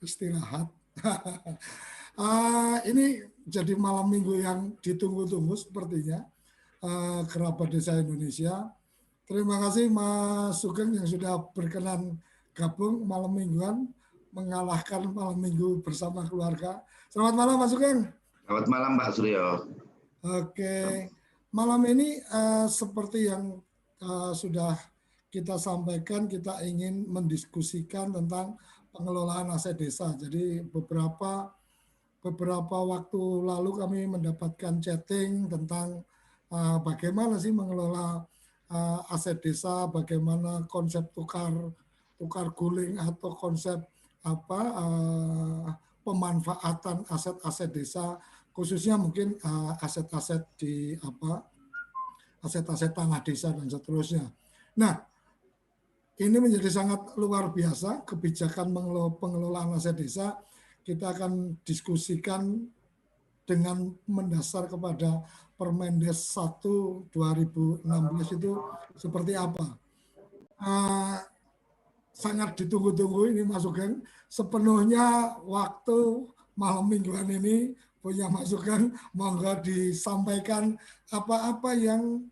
istirahat. Ini jadi malam minggu yang ditunggu-tunggu sepertinya, kerabat desa Indonesia. Terima kasih Mas Sugeng yang sudah berkenan gabung malam mingguan, mengalahkan malam minggu bersama keluarga. Selamat malam Mas Sugeng. Selamat malam Pak Suryo. Oke, malam ini seperti yang sudah kita sampaikan, kita ingin mendiskusikan tentang pengelolaan aset desa. Jadi beberapa waktu lalu kami mendapatkan chatting tentang bagaimana sih mengelola aset desa, bagaimana konsep tukar guling atau konsep apa pemanfaatan aset-aset desa, khususnya mungkin aset-aset di aset-aset tanah desa dan seterusnya. Nah, ini menjadi sangat luar biasa kebijakan pengelolaan aset desa. Kita akan diskusikan dengan mendasar kepada Permendes 1 2016 itu seperti apa. Sangat ditunggu-tunggu ini Mas Sugeng. Sepenuhnya waktu malam mingguan ini punya Mas Sugeng. Monggo disampaikan apa-apa yang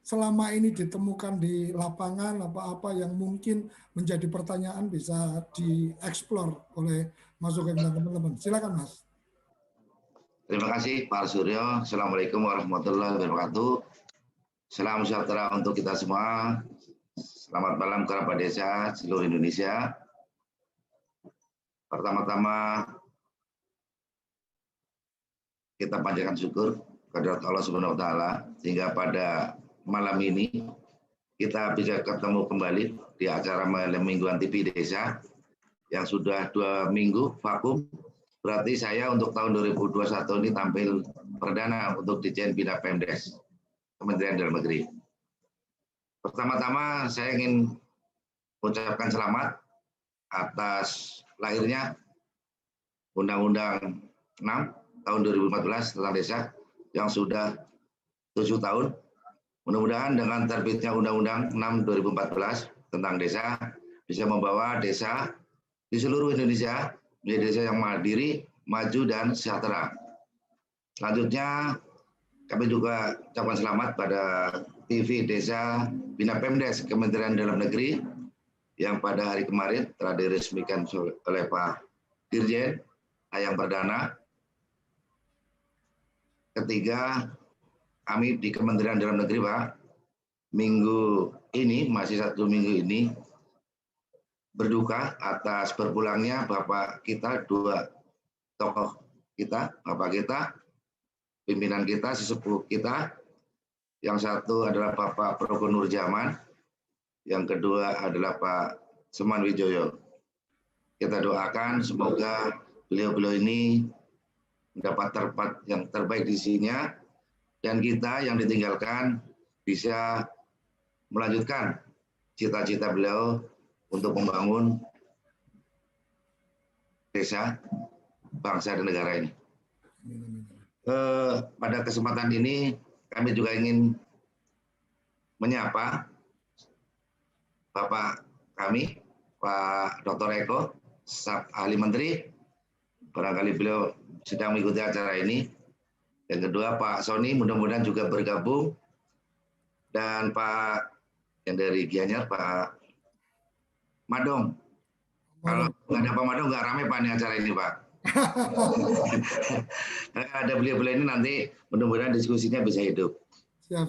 selama ini ditemukan di lapangan, apa-apa yang mungkin menjadi pertanyaan bisa dieksplor oleh Mas Sugeng dan teman-teman. Silakan Mas. Terima kasih Pak Suryo. Assalamualaikum warahmatullahi wabarakatuh. Salam sejahtera untuk kita semua. Selamat malam kerabat desa seluruh Indonesia. Pertama-tama kita panjatkan syukur kepada Allah Subhanahu wa taala sehingga pada malam ini kita bisa ketemu kembali di acara malam mingguan TV Desa yang sudah 2 minggu vakum. Berarti saya untuk tahun 2021 ini tampil perdana untuk Ditjen Bina Pemdes Kementerian Dalam Negeri. Pertama-tama saya ingin mengucapkan selamat atas lahirnya Undang-Undang 6 tahun 2014 tentang desa yang sudah 7 tahun. Mudah-mudahan dengan terbitnya Undang-Undang 6 2014 tentang desa bisa membawa desa di seluruh Indonesia menjadi desa yang mandiri, maju, dan sejahtera. Selanjutnya, kami juga ucapkan selamat pada TV Desa Bina Pemdes Kementerian Dalam Negeri yang pada hari kemarin telah diresmikan oleh Pak Dirjen yang perdana. Ketiga, kami di Kementerian Dalam Negeri, Pak, minggu ini, masih 1 minggu ini, berduka atas berpulangnya Bapak kita, 2 tokoh kita, Bapak kita, pimpinan kita, sesepuh kita. Yang satu adalah Bapak Progo Nurjaman, yang kedua adalah Pak Seman Wijoyo. Kita doakan semoga beliau-beliau ini mendapat tempat yang terbaik di sisinya, dan kita yang ditinggalkan bisa melanjutkan cita-cita beliau untuk membangun desa, bangsa, dan negara ini. Pada kesempatan ini kami juga ingin menyapa Bapak kami, Pak Dr. Eko, Staf Ahli Menteri. Barangkali beliau sedang mengikuti acara ini. Yang kedua Pak Sony, mudah-mudahan juga bergabung. Dan Pak yang dari Gianyar, Pak Madong. Kalau nggak ada Pak Madong, nggak ramai Pak ini acara ini, Pak. Ada beliau-beliau ini nanti mudah-mudahan diskusinya bisa hidup. Siap.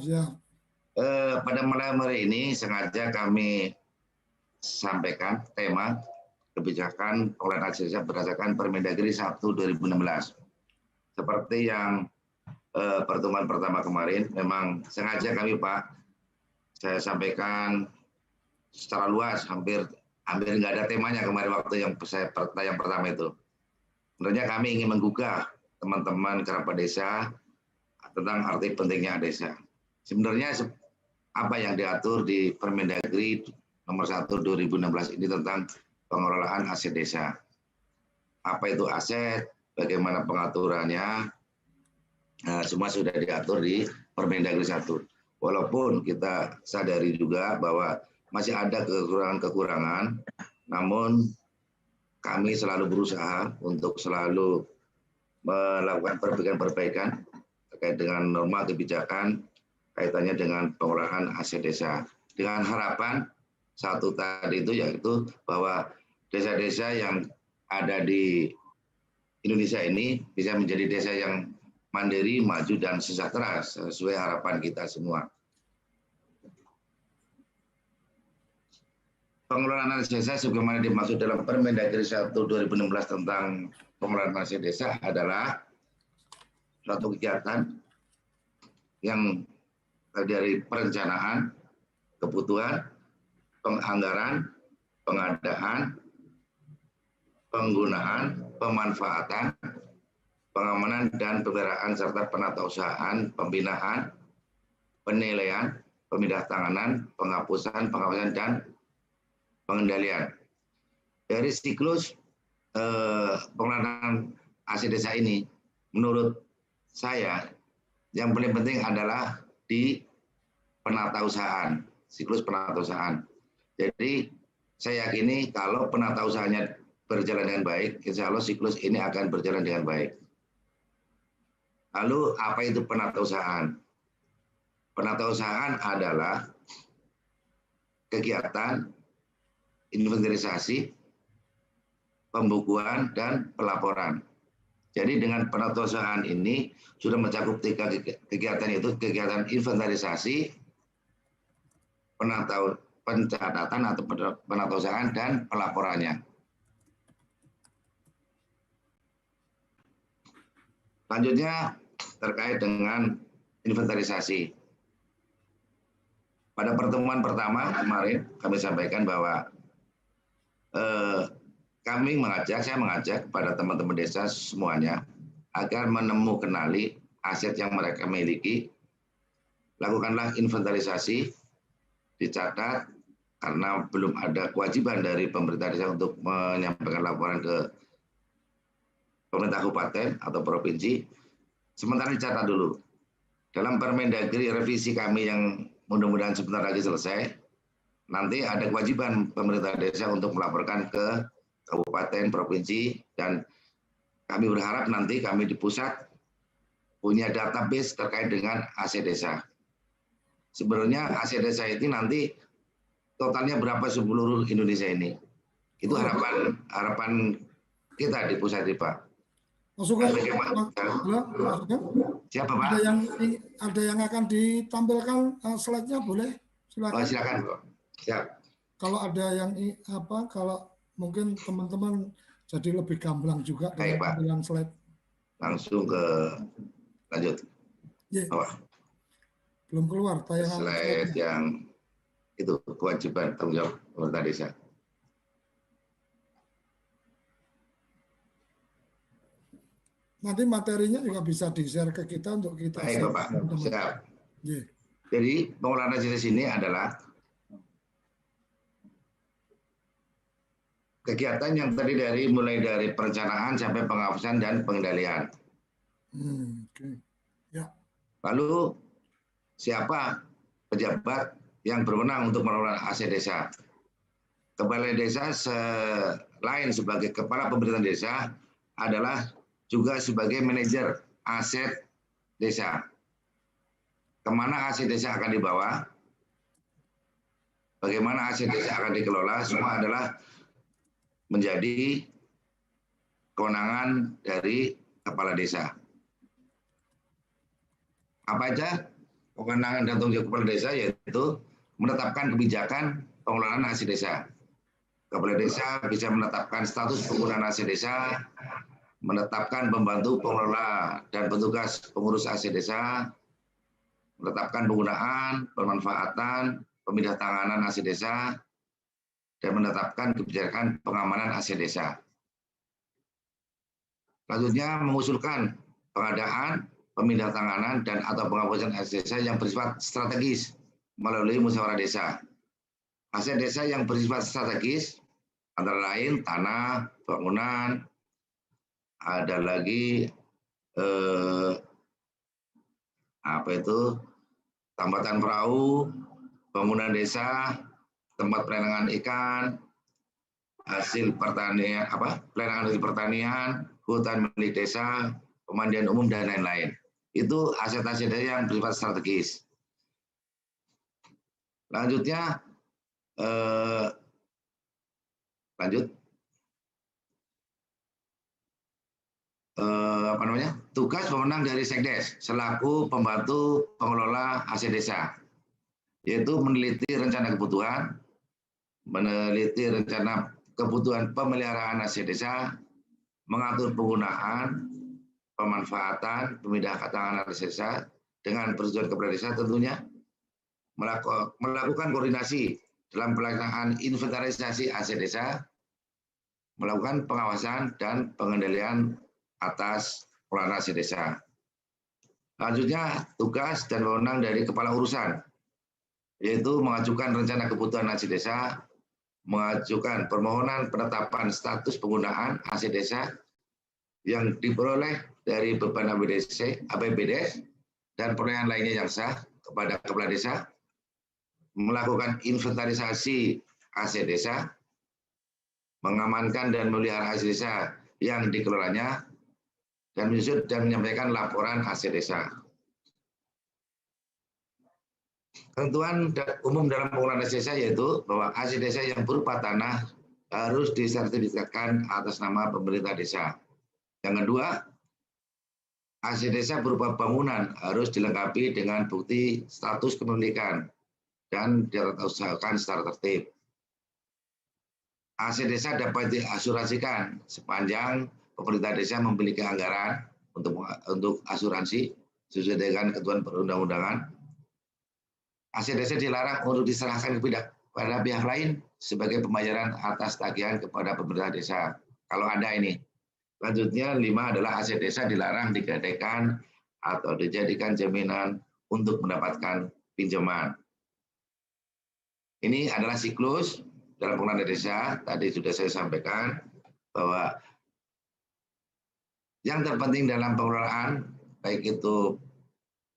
Pada malam hari ini sengaja kami sampaikan tema kebijakan pengelolaan aset desa berdasarkan Permendagri 1 2016. Seperti yang pertemuan pertama kemarin, memang sengaja kami, Pak, saya sampaikan secara luas, hampir nggak ada temanya kemarin waktu yang pertama itu. Sebenarnya kami ingin menggugah teman-teman kerabat desa tentang arti pentingnya desa. Sebenarnya apa yang diatur di Permendagri nomor 1 2016 ini tentang pengelolaan aset desa. Apa itu aset, bagaimana pengaturannya, semua sudah diatur di Permendagri 1. Walaupun kita sadari juga bahwa masih ada kekurangan-kekurangan, namun kami selalu berusaha untuk selalu melakukan perbaikan-perbaikan terkait dengan norma kebijakan kaitannya dengan pengelolaan aset desa. Dengan harapan satu tadi itu yaitu bahwa desa-desa yang ada di Indonesia ini bisa menjadi desa yang mandiri, maju, dan sejahtera sesuai harapan kita semua. Pengelolaan aset desa sebagaimana dimaksud dalam Permendagri 1 2016 tentang pengelolaan aset desa adalah suatu kegiatan yang dari perencanaan, kebutuhan, penganggaran, pengadaan, penggunaan, pemanfaatan, pengamanan dan pemeliharaan serta penatausahaan, pembinaan, penilaian, pemindahantanganan, penghapusan, pengawasan dan pengendalian. Dari siklus pengelolaan aset desa ini, menurut saya yang paling penting adalah di penatausahaan, siklus penatausahaan. Jadi saya yakini kalau penatausahanya berjalan dengan baik, insya Allah siklus ini akan berjalan dengan baik. Lalu apa itu penatausahaan? Penatausahaan adalah kegiatan inventarisasi, pembukuan, dan pelaporan. Jadi dengan penatausahaan ini sudah mencakup 3 kegiatan itu, kegiatan inventarisasi, pencatatan atau penatausahaan, dan pelaporannya. Selanjutnya terkait dengan inventarisasi. Pada pertemuan pertama kemarin kami sampaikan bahwa saya mengajak kepada teman-teman desa semuanya agar kenali aset yang mereka miliki, lakukanlah inventarisasi, dicatat, karena belum ada kewajiban dari pemerintah desa untuk menyampaikan laporan ke pemerintah kabupaten atau provinsi, sementara dicatat dulu. Dalam Permendagri revisi kami yang mudah-mudahan sebentar lagi selesai, nanti ada kewajiban pemerintah desa untuk melaporkan ke kabupaten, provinsi, dan kami berharap nanti kami di pusat punya database terkait dengan aset desa. Sebenarnya aset desa ini nanti totalnya berapa seluruh Indonesia ini. Itu harapan kita di pusat ini, Pak. Masukan, siapa Pak? Ada yang akan ditampilkan slide-nya, boleh? Silakan. Oh, silakan, Pak. Siap. Kalau ada yang kalau mungkin teman-teman jadi lebih gamblang juga dengan tampilan slide. Langsung ke lanjut. Yeah. Belum keluar tayangan slide yang itu kewajiban tanggung jawab pemerintah desa. Nanti materinya juga bisa di-share ke kita untuk kita. Baik, Bapak. Siap. Yeah. Jadi pengelolaan aset desa ini adalah kegiatan yang tadi mulai dari perencanaan sampai penghapusan dan pengendalian. Okay. Ya. Lalu siapa pejabat yang berwenang untuk mengelola aset desa? Kepala desa selain sebagai kepala pemerintahan desa adalah juga sebagai manajer aset desa. Kemana aset desa akan dibawa? Bagaimana aset desa akan dikelola? Semua adalah menjadi kewenangan dari kepala desa. Apa aja kewenangan dan tanggung jawab kepala desa? Yaitu menetapkan kebijakan pengelolaan aset desa. Kepala desa bisa menetapkan status penggunaan aset desa, menetapkan pembantu pengelola dan petugas pengurus aset desa, menetapkan penggunaan, pemanfaatan, pemindahantanganan aset desa, dan menetapkan kebijakan pengamanan aset desa. Selanjutnya mengusulkan pengadaan, pemindahantanganan, dan atau penghapusan aset desa yang bersifat strategis melalui musyawarah desa. Aset desa yang bersifat strategis antara lain tanah, bangunan, ada lagi tambatan perahu, bangunan desa, tempat penenangan ikan, hasil pertanian, pelayanan hasil pertanian, hutan milik desa, pemandian umum dan lain-lain. Itu aset-aset yang bersifat strategis. Lanjutnya, tugas pemenang dari Sekdes selaku pembantu pengelola aset desa, yaitu meneliti rencana kebutuhan, meneliti rencana kebutuhan pemeliharaan aset desa, mengatur penggunaan, pemanfaatan, pemindahan tangan aset desa dengan persetujuan kepala desa tentunya, melakukan koordinasi dalam pelaksanaan inventarisasi aset desa, melakukan pengawasan dan pengendalian atas pengelolaan aset desa. Lanjutnya, tugas dan wewenang dari kepala urusan, yaitu mengajukan rencana kebutuhan aset desa, mengajukan permohonan penetapan status penggunaan aset desa yang diperoleh dari beban APBDes dan perolehan lainnya yang sah kepada kepala desa, melakukan inventarisasi aset desa, mengamankan dan memelihara aset desa yang dikelolanya, dan menyusun dan menyampaikan laporan aset desa. Ketentuan umum dalam pengelolaan aset desa yaitu bahwa aset desa yang berupa tanah harus disertifikatkan atas nama pemerintah desa. Yang kedua, aset desa berupa bangunan harus dilengkapi dengan bukti status kepemilikan dan diusahakan secara tertib. Aset desa dapat diasuransikan sepanjang pemerintah desa memiliki anggaran untuk asuransi sesuai dengan ketentuan perundang-undangan. Aset desa dilarang untuk diserahkan kepada pihak lain sebagai pembayaran atas tagihan kepada pemerintah desa. Kalau ada ini. Lanjutnya 5 adalah aset desa dilarang digadaikan atau dijadikan jaminan untuk mendapatkan pinjaman. Ini adalah siklus dalam pengelolaan desa. Tadi sudah saya sampaikan bahwa yang terpenting dalam pengelolaan, baik itu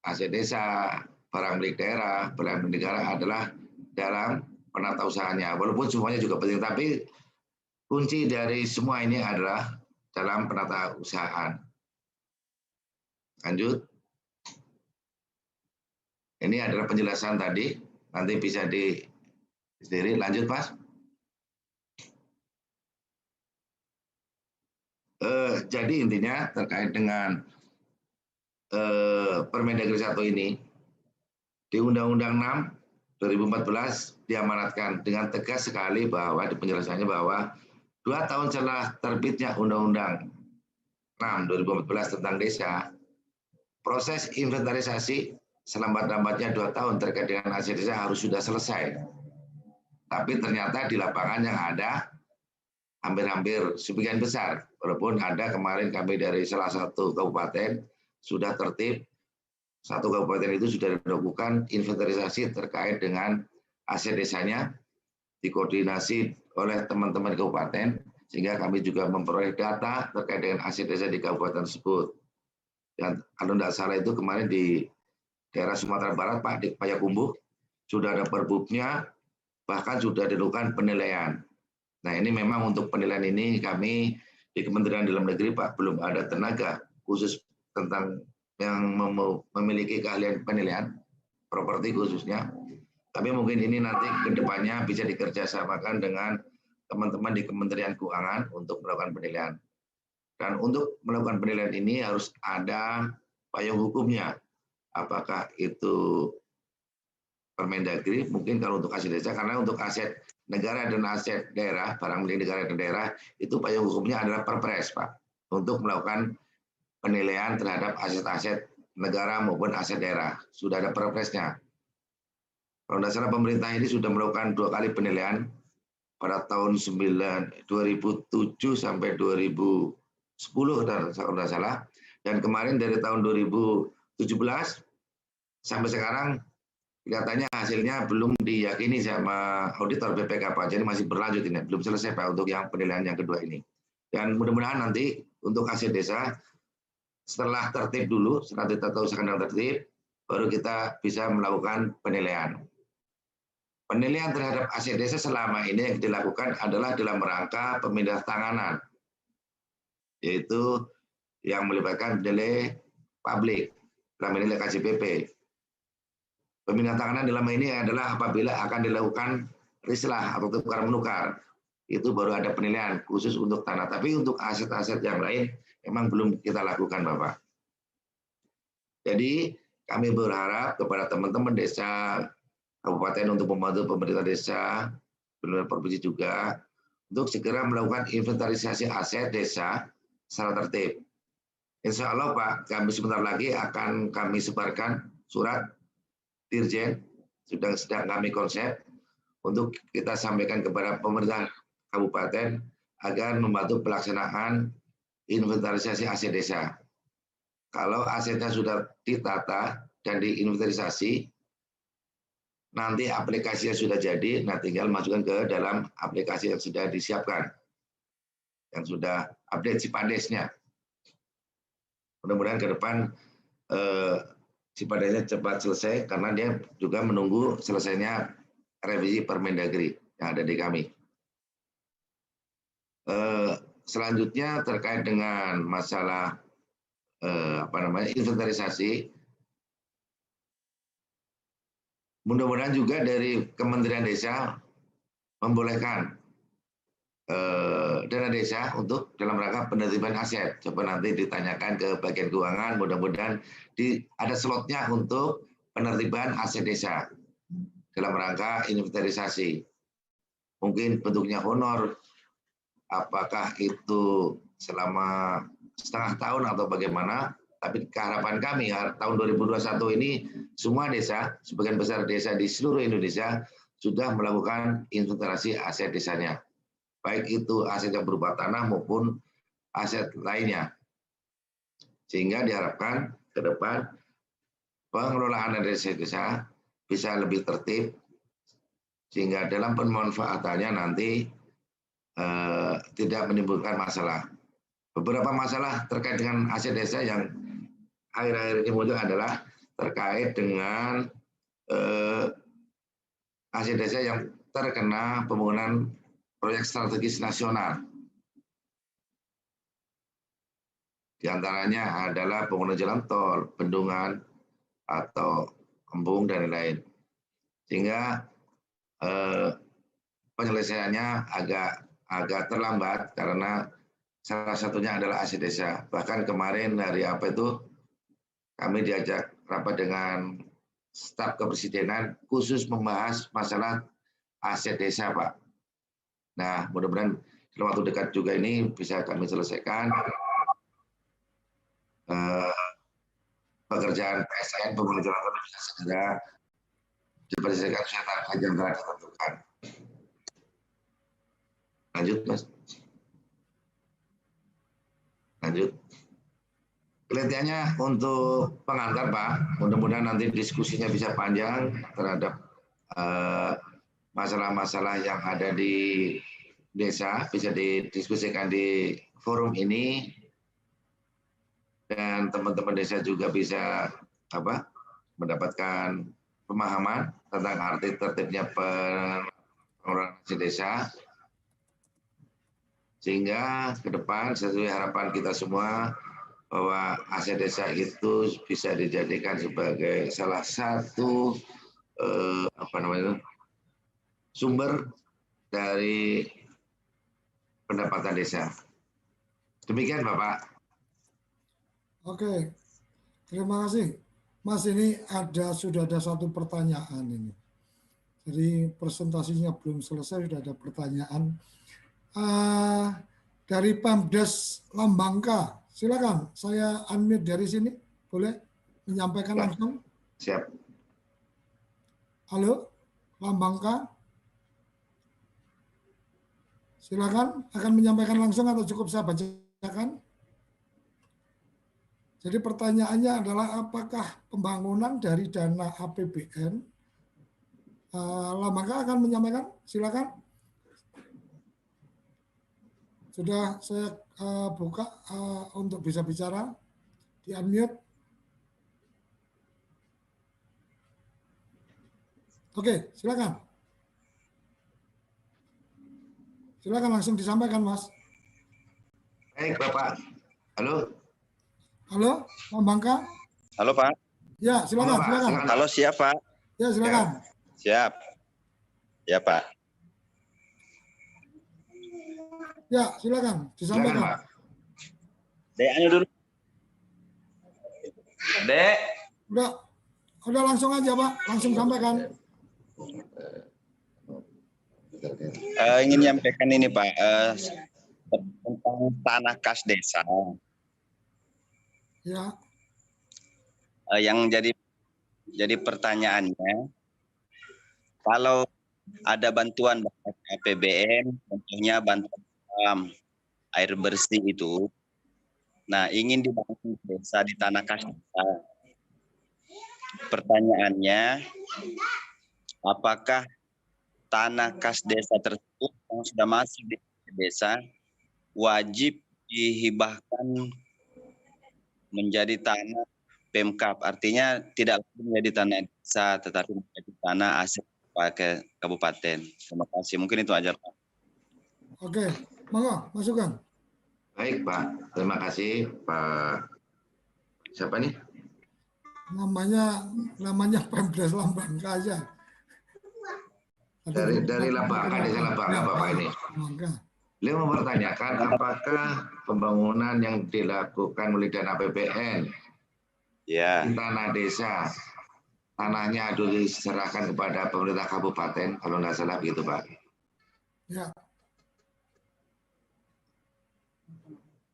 aset desa, barang milik daerah, barang milik negara adalah dalam penata usahanya. Walaupun semuanya juga penting, tapi kunci dari semua ini adalah dalam penata usahaan. Lanjut. Ini adalah penjelasan tadi, nanti bisa sendiri. Lanjut, Mas. Jadi intinya terkait dengan Permendagri 1 ini, di Undang-Undang 6 2014 diamanatkan dengan tegas sekali bahwa di penjelasannya bahwa 2 tahun setelah terbitnya Undang-Undang 6 2014 tentang desa, proses inventarisasi selambat-lambatnya 2 tahun terkait dengan aset desa harus sudah selesai. Tapi ternyata di lapangan yang ada hampir-hampir sebagian besar, walaupun ada kemarin kami dari salah satu kabupaten sudah tertib, satu kabupaten itu sudah dilakukan inventarisasi terkait dengan aset desanya, dikoordinasi oleh teman-teman kabupaten, sehingga kami juga memperoleh data terkait dengan aset desa di kabupaten tersebut. Dan kalau tidak salah itu kemarin di daerah Sumatera Barat, Pak, di Payakumbuh, sudah ada perbubnya, bahkan sudah dilakukan penilaian. Nah, ini memang untuk penilaian ini kami di Kementerian Dalam Negeri, Pak, belum ada tenaga khusus tentang yang memiliki keahlian penilaian properti khususnya. Tapi mungkin ini nanti ke depannya bisa dikerjasamakan dengan teman-teman di Kementerian Keuangan untuk melakukan penilaian. Dan untuk melakukan penilaian ini harus ada payung hukumnya. Apakah itu Permendagri, mungkin kalau untuk aset desa, karena untuk aset negara dan aset daerah, barang milik negara dan daerah, itu payung hukumnya adalah Perpres, Pak, untuk melakukan penilaian terhadap aset-aset negara maupun aset daerah. Sudah ada Perpresnya. Kalau tidak salah pemerintah ini sudah melakukan 2 kali penilaian pada tahun 2007 sampai 2010 kalau tidak salah. Dan kemarin dari tahun 2017 sampai sekarang kelihatannya hasilnya belum diyakini sama auditor BPK, Pak. Jadi masih berlanjut ini, belum selesai, Pak, untuk yang penilaian yang kedua ini. Dan mudah-mudahan nanti untuk aset desa setelah tertib dulu, setelah kita tahu sekarang tertib, baru kita bisa melakukan penilaian. Penilaian terhadap aset desa selama ini yang dilakukan adalah dalam rangka pemindah tanganan, yaitu yang melibatkan nilai publik dalam nilai KJPP. Pemindahan tanganan dalam ini adalah apabila akan dilakukan rislah atau tukar menukar, itu baru ada penilaian khusus untuk tanah. Tapi untuk aset-aset yang lain memang belum kita lakukan, Bapak. Jadi kami berharap kepada teman-teman desa, kabupaten untuk membantu pemerintah desa, benar provinsi juga, untuk segera melakukan inventarisasi aset desa secara tertib. Insya Allah Pak, kami sebentar lagi akan kami sebarkan surat Dirjen, sedang kami konsep, untuk kita sampaikan kepada pemerintah kabupaten agar membantu pelaksanaan inventarisasi aset desa. Kalau asetnya sudah ditata dan diinventarisasi, nanti aplikasinya sudah jadi, nah tinggal masukkan ke dalam aplikasi yang sudah disiapkan, yang sudah update Cipadesnya. Mudah-mudahan ke depan Cipadesnya cepat selesai, karena dia juga menunggu selesainya revisi Permendagri yang ada di kami. Selanjutnya terkait dengan masalah inventarisasi, mudah-mudahan juga dari Kementerian Desa membolehkan dana desa untuk dalam rangka penertiban aset. Coba nanti ditanyakan ke bagian keuangan, mudah-mudahan ada slotnya untuk penertiban aset desa dalam rangka inventarisasi. Mungkin bentuknya honor, apakah itu selama setengah tahun atau bagaimana, tapi keharapan kami tahun 2021 ini semua desa, sebagian besar desa di seluruh Indonesia sudah melakukan inventarisasi aset desanya, baik itu aset yang berupa tanah maupun aset lainnya, sehingga diharapkan ke depan pengelolaan desa bisa lebih tertib, sehingga dalam pemanfaatannya nanti tidak menimbulkan masalah. Beberapa masalah terkait dengan aset desa yang akhir-akhir ini muncul adalah terkait dengan aset desa yang terkena pembangunan proyek strategis nasional. Di antaranya adalah pembangunan jalan tol, bendungan, atau embung, dan lain-lain. Sehingga penyelesaiannya agak terlambat karena salah satunya adalah aset desa. Bahkan kemarin hari kami diajak rapat dengan staf kepresidenan khusus membahas masalah aset desa, Pak. Nah, mudah-mudahan dalam waktu dekat juga ini bisa kami selesaikan. Pekerjaan PSN pembangunan jalan tol bisa segera diselesaikan sesuai target yang telah ditentukan. Lanjut, Mas. Lanjut. Kelihatannya untuk pengantar, Pak, mudah-mudahan nanti diskusinya bisa panjang terhadap masalah-masalah yang ada di desa, bisa didiskusikan di forum ini, dan teman-teman desa juga bisa mendapatkan pemahaman tentang arti tertibnya pengelolaan desa, sehingga ke depan sesuai harapan kita semua bahwa aset desa itu bisa dijadikan sebagai salah satu sumber dari pendapatan desa. Demikian, Bapak. Oke, terima kasih. Mas, ini sudah ada satu pertanyaan ini. Jadi presentasinya belum selesai, sudah ada pertanyaan. Dari Pemdes Lambangka, silakan. Saya unmute dari sini, boleh menyampaikan langsung? Siap. Halo, Lambangka. Silakan, akan menyampaikan langsung atau cukup saya bacakan? Jadi pertanyaannya adalah apakah pembangunan dari dana APBN? Lambangka akan menyampaikan, silakan. Sudah saya buka untuk bisa bicara, di unmute. Oke, silakan. Silakan langsung disampaikan, Mas. Baik, Bapak. Halo. Halo, Pak Bangka. Halo Pak. Ya, silakan, Pak, silakan. silakan. Halo, siap Pak. Ya, silakan. Siap. Ya Pak. Ya, silakan Silakan, disampaikan. Pak. Dek, ayo dulu. Dek. Udah langsung aja Pak, langsung sampaikan. Ingin menyampaikan ini Pak, tentang tanah kas desa. Ya. Yang jadi pertanyaannya, kalau ada bantuan APBN, contohnya bantuan air bersih itu, nah ingin dibangun desa di tanah kas desa. Pertanyaannya, apakah tanah kas desa tersebut yang sudah masuk di desa wajib dihibahkan menjadi tanah Pemkab, artinya tidak menjadi tanah desa tetapi menjadi tanah aset pakai kabupaten. Terima kasih. Mungkin itu aja Pak. Oke, monggo masukkan. Baik Pak, terima kasih Pak. Siapa nih? Namanya Pemdes Lambangka aja. Dari Lambangka, desa Lambangka Bapak ini. Beliau mempertanyakan apakah pembangunan yang dilakukan oleh dana APBN di tanah desa, tanahnya diserahkan kepada pemerintah kabupaten, kalau nggak salah begitu Pak. Ya.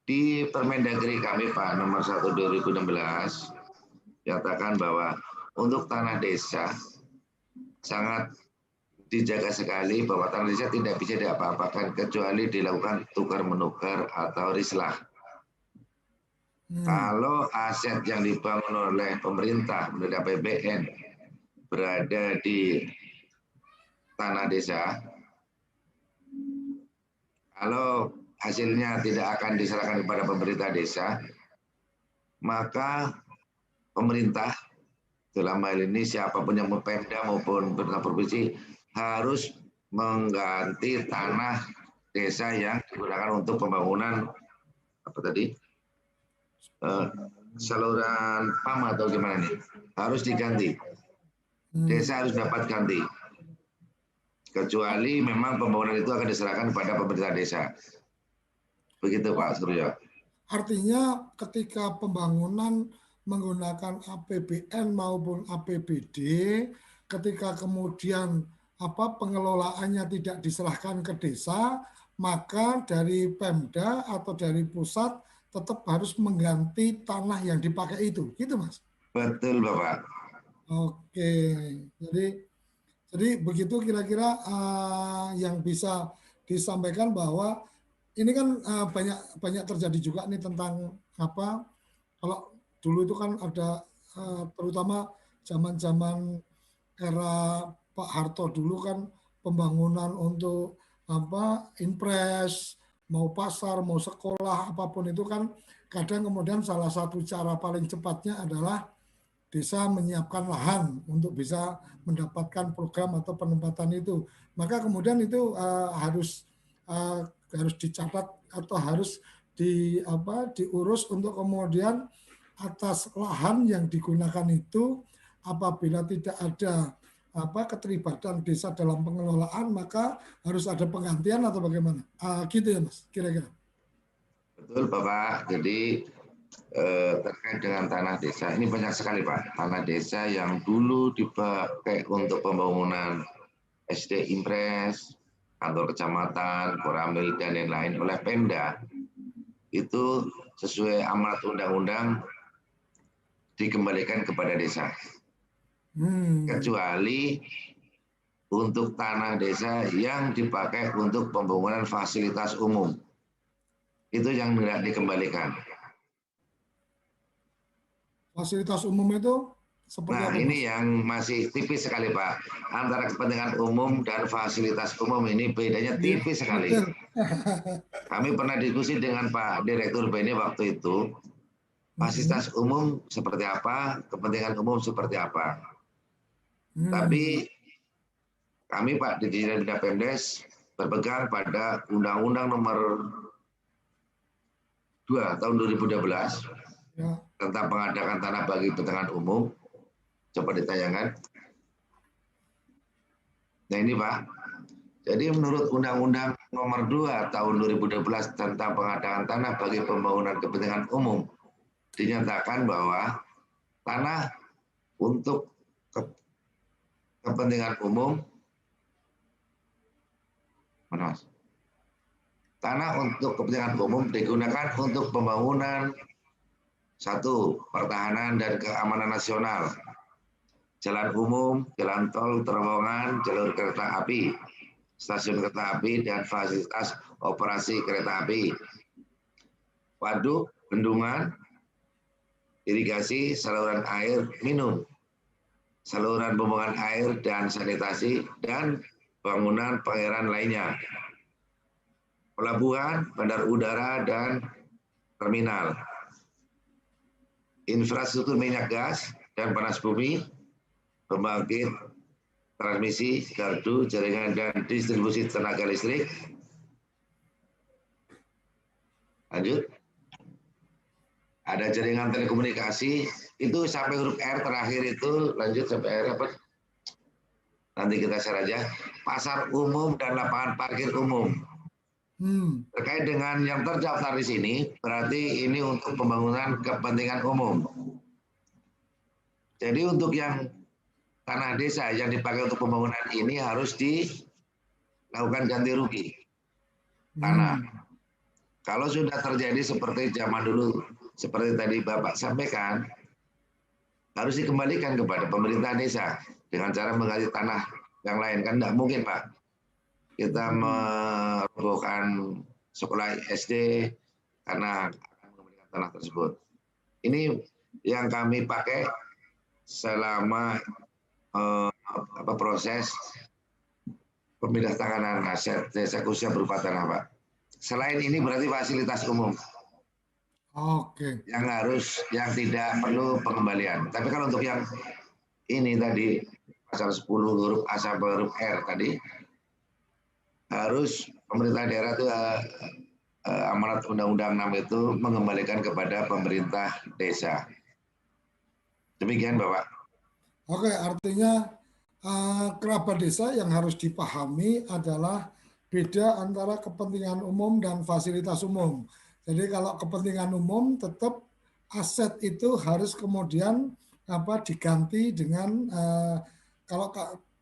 Di Permendagri kami Pak nomor 1 2016 nyatakan bahwa untuk tanah desa sangat dijaga sekali bahwa tanah desa tidak bisa diapa-apakan kecuali dilakukan tukar menukar atau rislah. Kalau aset yang dibangun oleh pemerintah melalui APBN berada di tanah desa, kalau hasilnya tidak akan diserahkan kepada pemerintah desa, maka pemerintah dalam hal ini siapapun yang Pemda maupun pemerintah provinsi harus mengganti tanah desa yang digunakan untuk pembangunan saluran PAM atau gimana nih, harus diganti. Desa harus dapat ganti. Kecuali memang pembangunan itu akan diserahkan kepada pemerintah desa. Begitu Pak Suryo. Artinya ketika pembangunan menggunakan APBN maupun APBD, ketika kemudian pengelolaannya tidak diserahkan ke desa, maka dari Pemda atau dari pusat tetap harus mengganti tanah yang dipakai itu, gitu Mas? Betul Bapak. Oke, jadi begitu kira-kira yang bisa disampaikan bahwa ini kan banyak terjadi juga nih tentang kalau dulu itu kan ada terutama zaman-zaman era Pak Harto dulu kan pembangunan untuk impres, mau pasar, mau sekolah, apapun itu kan kadang kemudian salah satu cara paling cepatnya adalah desa menyiapkan lahan untuk bisa mendapatkan program atau penempatan itu. Maka kemudian itu harus dicatat atau harus diurus untuk kemudian atas lahan yang digunakan itu apabila tidak ada keterlibatan desa dalam pengelolaan, maka harus ada penggantian atau bagaimana? Gitu ya Mas, kira-kira. Betul Bapak. Jadi terkait dengan tanah desa, ini banyak sekali Pak. Tanah desa yang dulu dipakai untuk pembangunan SD Impres, kantor kecamatan, Koramil, dan lain-lain oleh Pemda, itu sesuai amanat undang-undang dikembalikan kepada desa. Kecuali untuk tanah desa yang dipakai untuk pembangunan fasilitas umum. Itu yang tidak dikembalikan. Fasilitas umum itu seperti apa? Nah, ini yang masih tipis sekali Pak. Antara kepentingan umum dan fasilitas umum ini bedanya tipis sekali. Kami pernah diskusi dengan Pak Direktur BNI waktu itu. Fasilitas umum seperti apa, kepentingan umum seperti apa. Tapi kami Pak di Dirjen Pemdes berpegang pada Undang-Undang Nomor 2 tahun 2012 Ya. tentang pengadaan tanah bagi kepentingan umum. Coba ditayangkan. Nah ini Pak, jadi menurut Undang-Undang Nomor 2 tahun 2012 tentang pengadaan tanah bagi pembangunan kepentingan umum, dinyatakan bahwa tanah untuk kepentingan umum, mana Mas? Tanah untuk kepentingan umum digunakan untuk pembangunan 1. Pertahanan dan keamanan nasional, jalan umum, jalan tol, terowongan, jalur kereta api, stasiun kereta api, dan fasilitas operasi kereta api, waduk, bendungan, irigasi, saluran air minum, saluran pembuangan air dan sanitasi, dan bangunan pengairan lainnya, pelabuhan, bandar udara, dan terminal, infrastruktur minyak gas dan panas bumi, pembangkit transmisi, gardu, jaringan dan distribusi tenaga listrik. Lanjut. Ada jaringan telekomunikasi, itu sampai huruf R terakhir itu, lanjut sampai R apa? Nanti kita share aja. Pasar umum dan lapangan parkir umum. Terkait dengan yang terdaftar di sini, berarti ini untuk pembangunan kepentingan umum. Jadi untuk yang tanah desa yang dipakai untuk pembangunan ini harus dilakukan ganti rugi tanah. Kalau sudah terjadi seperti zaman dulu, seperti tadi Bapak sampaikan, harus dikembalikan kepada pemerintah desa dengan cara mengganti tanah yang lain. Kan tidak mungkin Pak, kita merobohkan sekolah SD karena akan mengembalikan tanah tersebut. Ini yang kami pakai selama proses pemindah tanganan aset desa khususnya berupa tanah Pak. Selain ini berarti fasilitas umum. Oke. Yang tidak perlu pengembalian. Tapi kalau untuk yang ini tadi pasal 10 huruf A sampai huruf R tadi, harus pemerintah daerah itu amanat Undang-Undang 6 itu mengembalikan kepada pemerintah desa. Demikian Bapak. Oke, artinya kerabat desa yang harus dipahami adalah beda antara kepentingan umum dan fasilitas umum. Jadi kalau kepentingan umum tetap aset itu harus kemudian diganti dengan kalau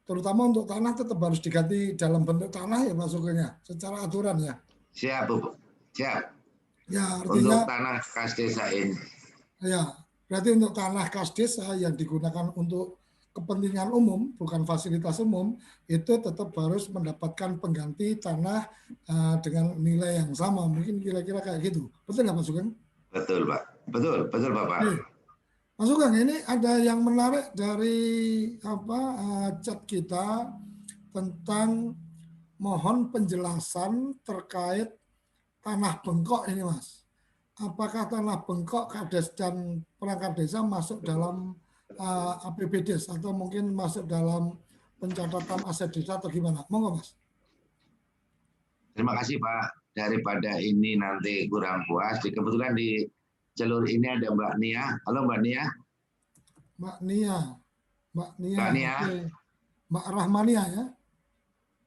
terutama untuk tanah tetap harus diganti dalam bentuk tanah ya masuknya secara aturan ya. Siap Bu, siap. Ya artinya untuk tanah kas desa ini. Ya, berarti untuk tanah kas desa yang digunakan untuk kepentingan umum, bukan fasilitas umum, itu tetap harus mendapatkan pengganti tanah dengan nilai yang sama. Mungkin kira-kira kayak gitu. Betul nggak Pak Sugeng? Betul Pak, betul Bapak. Mas Sugeng, ini ada yang menarik dari chat kita tentang mohon penjelasan terkait tanah bengkok ini Mas. Apakah tanah bengkok kades dan perangkat desa masuk dalam APBDes atau mungkin masuk dalam pencatatan aset desa atau gimana? Monggo Mas. Terima kasih Pak. Daripada ini nanti kurang puas, kebetulan di jalur ini ada Mbak Nia. Halo Mbak Nia. Mbak Nia. Okay. Mbak Rahmania ya.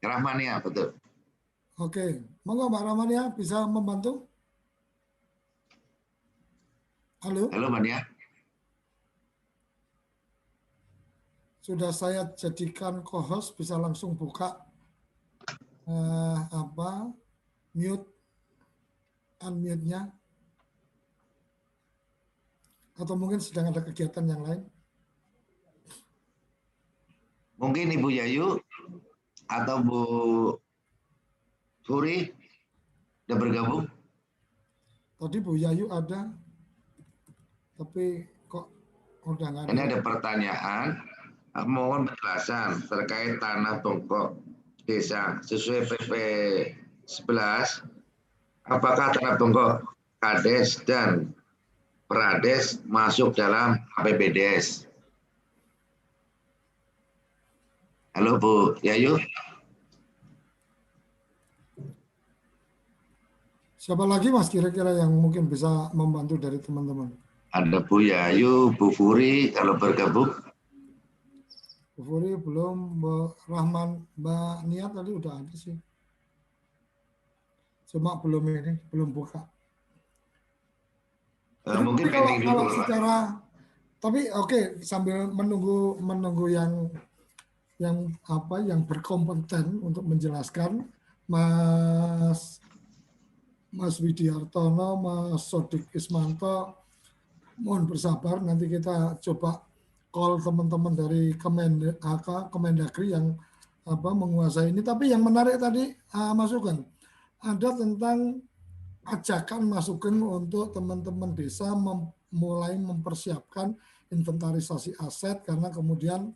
Rahmania betul. Oke, monggo Mbak Rahmania bisa membantu. Halo. Halo Mbak Nia. Sudah saya jadikan co-host, bisa langsung buka mute, unmute-nya. Atau mungkin sedang ada kegiatan yang lain. Mungkin Ibu Yayu atau Bu Suri sudah bergabung. Tadi Bu Yayu ada, tapi kok udah nggak ada. Ini ada pertanyaan. Mohon penjelasan terkait tanah bengkok desa sesuai PP 11. Apakah tanah bengkok kades dan prades masuk dalam APBDes? Halo Bu Yayu. Siapa lagi Mas kira-kira yang mungkin bisa membantu dari teman-teman? Ada Bu Yayu, Bu Furi kalau bergabung. Bu Furi belum, Mbak Rahman, Mbak Nia tadi udah ada sih. Cuma belum buka. Jadi Mungkin kalau secara, tapi oke, sambil menunggu yang berkompeten untuk menjelaskan, Mas Widiartono, Mas Sodik Ismanto, mohon bersabar, nanti kita coba call teman-teman dari Kemendagri yang menguasai ini. Tapi yang menarik tadi masukan ada tentang ajakan masukan untuk teman-teman desa mulai mempersiapkan inventarisasi aset, karena kemudian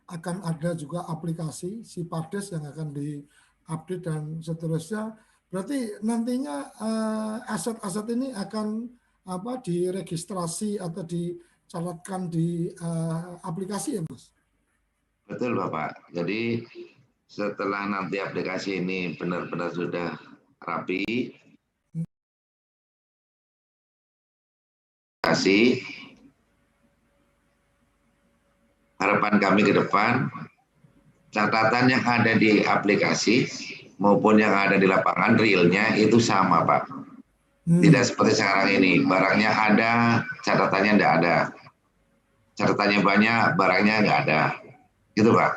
akan ada juga aplikasi Sipades yang akan diupdate dan seterusnya. Berarti nantinya aset-aset ini akan diregistrasi atau dicatatkan di aplikasi ya Mas? Betul Bapak. Jadi setelah nanti aplikasi ini benar-benar sudah rapi, harapan kami ke depan, catatan yang ada di aplikasi maupun yang ada di lapangan realnya itu sama Pak. Tidak seperti sekarang ini, barangnya ada, catatannya tidak ada. Catatannya banyak, barangnya nggak ada. Gitu Pak.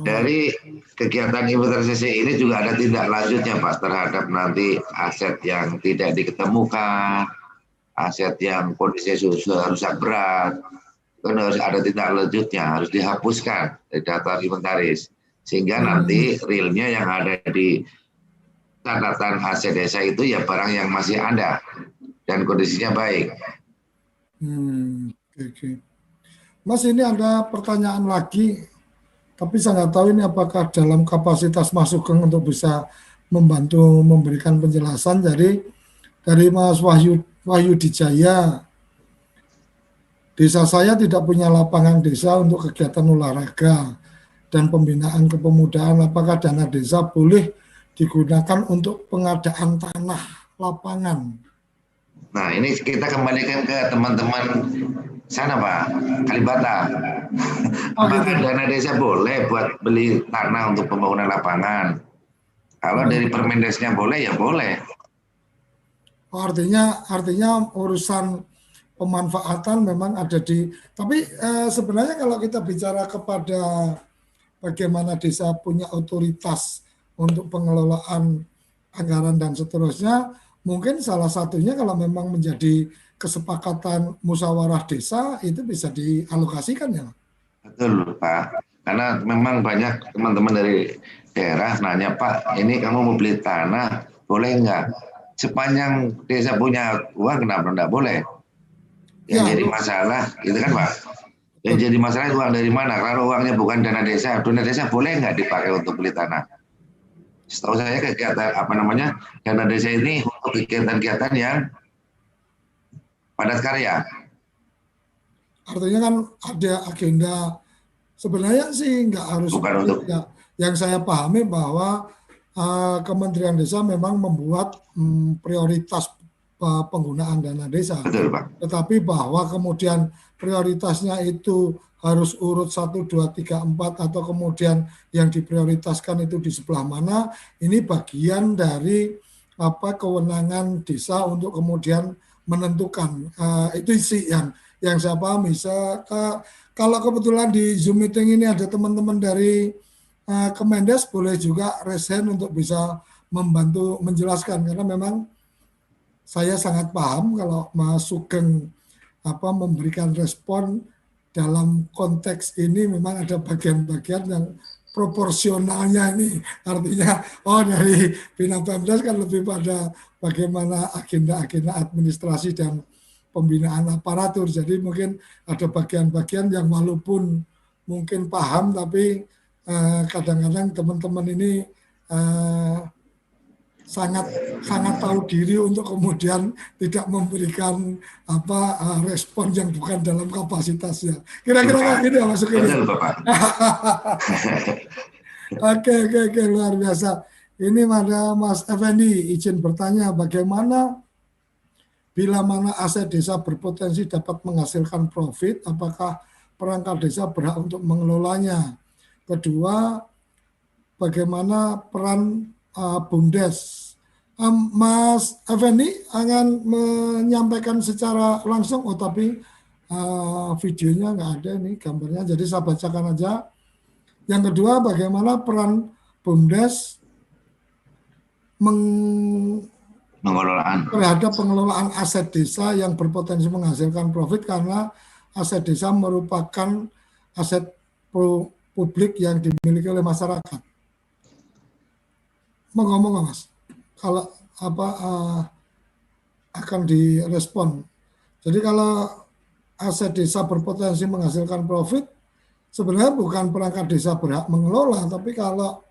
Dari kegiatan inventarisasi ini juga ada tindak lanjutnya Pak terhadap nanti aset yang tidak diketemukan, aset yang kondisinya sudah rusak berat, kan harus ada tindak lanjutnya, harus dihapuskan dari data inventaris. Sehingga nanti realnya yang ada di catatan aset desa itu ya barang yang masih ada dan kondisinya baik. Oke. Mas, ini ada pertanyaan lagi, tapi saya nggak tahu ini apakah dalam kapasitas Mas Sugeng untuk bisa membantu memberikan penjelasan. Jadi dari Mas Wahyu Dijaya, desa saya tidak punya lapangan desa untuk kegiatan olahraga dan pembinaan kepemudaan. Apakah dana desa boleh digunakan untuk pengadaan tanah lapangan? Nah, ini kita kembalikan ke teman-teman sana Pak, Kalibata. Apakah dana desa boleh buat beli tanah untuk pembangunan lapangan? Kalau dari Permendesnya boleh, ya boleh. Artinya urusan pemanfaatan memang ada di, tapi sebenarnya kalau kita bicara kepada bagaimana desa punya otoritas untuk pengelolaan anggaran dan seterusnya, mungkin salah satunya kalau memang menjadi kesepakatan musyawarah desa itu bisa dialokasikan ya. Betul Pak, karena memang banyak teman-teman dari daerah nanya, Pak, ini kamu mau beli tanah, boleh nggak? Sepanjang desa punya uang, kenapa nggak boleh? Yang jadi masalah, itu kan Pak. Yang jadi masalah uang dari mana? Kalau uangnya bukan dana desa boleh nggak dipakai untuk beli tanah? Setahu saya kegiatan dana desa ini untuk kegiatan-kegiatan yang padat karya. Artinya kan ada agenda, sebenarnya sih nggak harus. Bukan untuk. Ya, yang saya pahami bahwa Kementerian Desa memang membuat prioritas penggunaan dana desa. Betul, Pak. Tetapi bahwa kemudian prioritasnya itu harus urut 1, 2, 3, 4 atau kemudian yang diprioritaskan itu di sebelah mana, ini bagian dari kewenangan desa untuk kemudian menentukan. Itu sih yang saya pahami. Kalau kebetulan di Zoom meeting ini ada teman-teman dari Kemendes, boleh juga raise hand untuk bisa membantu menjelaskan, karena memang saya sangat paham kalau Mas Sugeng memberikan respon dalam konteks ini memang ada bagian-bagian yang proporsionalnya ini, artinya dari Bina Pemdas kan lebih pada bagaimana agenda-agenda administrasi dan pembinaan aparatur. Jadi mungkin ada bagian-bagian yang walaupun mungkin paham, tapi kadang-kadang teman-teman ini sangat tahu diri untuk kemudian tidak memberikan respon yang bukan dalam kapasitasnya. Kira-kira kayak gitu ya Mas Sugeng. Betul, Bapak. Oke, luar biasa. Ini ada Mas Effendi, izin bertanya bagaimana bila mana aset desa berpotensi dapat menghasilkan profit, apakah perangkat desa berhak untuk mengelolanya? Kedua, bagaimana peran BUMDes? Mas Effendi akan menyampaikan secara langsung, tapi videonya nggak ada nih gambarnya, jadi saya bacakan aja. Yang kedua, bagaimana peran BUMDes terhadap pengelolaan aset desa yang berpotensi menghasilkan profit, karena aset desa merupakan aset publik yang dimiliki oleh masyarakat. Mau ngomong nggak, Mas? Kalau akan direspon. Jadi kalau aset desa berpotensi menghasilkan profit, sebenarnya bukan perangkat desa berhak mengelola, tapi kalau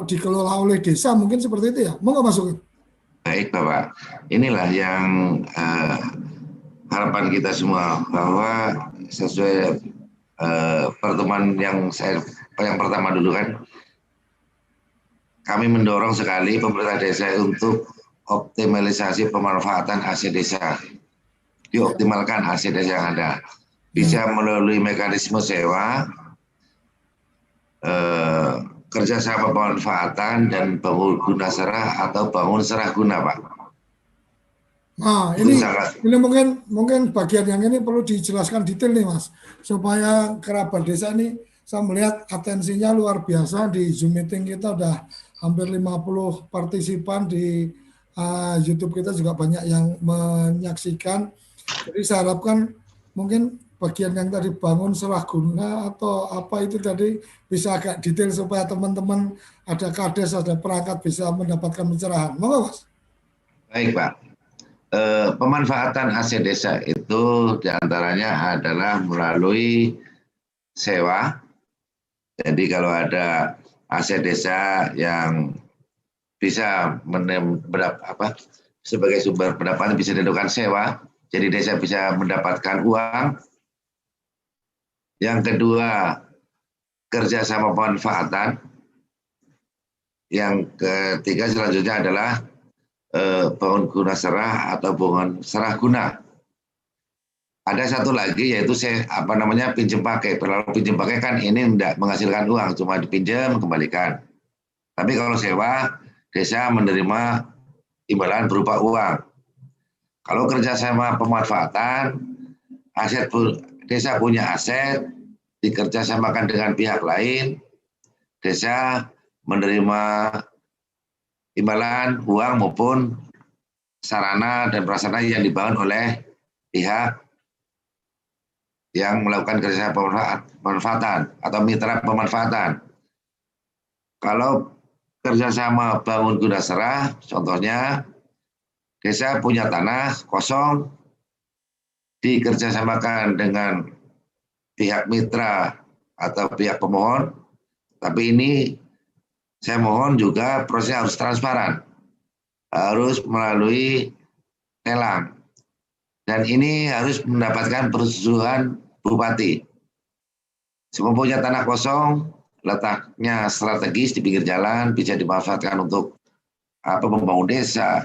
dikelola oleh desa mungkin seperti itu ya. Mau nggak masukin? Baik Bapak, inilah yang harapan kita semua, bahwa sesuai pertemuan yang pertama dulu kan, kami mendorong sekali pemerintah desa untuk optimalisasi pemanfaatan aset desa, dioptimalkan aset desa yang ada, bisa melalui mekanisme sewa, kerjasama pemanfaatan, dan bangun guna serah atau bangun serah guna, Pak. Nah, ini mungkin bagian yang ini perlu dijelaskan detail nih, Mas, supaya kerabat desa ini, saya melihat atensinya luar biasa. Di Zoom meeting kita udah hampir 50 partisipan, di YouTube kita juga banyak yang menyaksikan. Jadi saya harapkan mungkin bagian yang tadi bangun serah guna atau apa itu tadi bisa agak detail supaya teman-teman ada kades, ada perangkat bisa mendapatkan pencerahan. Mau Mas? Baik Pak. Pemanfaatan aset desa itu diantaranya adalah melalui sewa. Jadi kalau ada aset desa yang bisa sebagai sumber pendapatan bisa dilakukan sewa, jadi desa bisa mendapatkan uang. Yang kedua, kerjasama pemanfaatan. Yang ketiga selanjutnya adalah bangun guna serah atau bangun serah guna. Ada satu lagi yaitu pinjam pakai. Kalau pinjam pakai kan ini tidak menghasilkan uang, cuma dipinjam kembalikan. Tapi kalau sewa, desa menerima imbalan berupa uang. Kalau kerjasama pemanfaatan, desa punya aset, dikerjasamakan dengan pihak lain, desa menerima imbalan uang maupun sarana dan prasarana yang dibangun oleh pihak yang melakukan kerjasama pemanfaatan atau mitra pemanfaatan. Kalau kerjasama bangun guna serah, contohnya desa punya tanah kosong, dikerjasamakan dengan pihak mitra atau pihak pemohon, tapi ini saya mohon juga prosesnya harus transparan, harus melalui lelang, dan ini harus mendapatkan persetujuan bupati. Semua tanah kosong, letaknya strategis di pinggir jalan, bisa dimanfaatkan untuk membangun desa,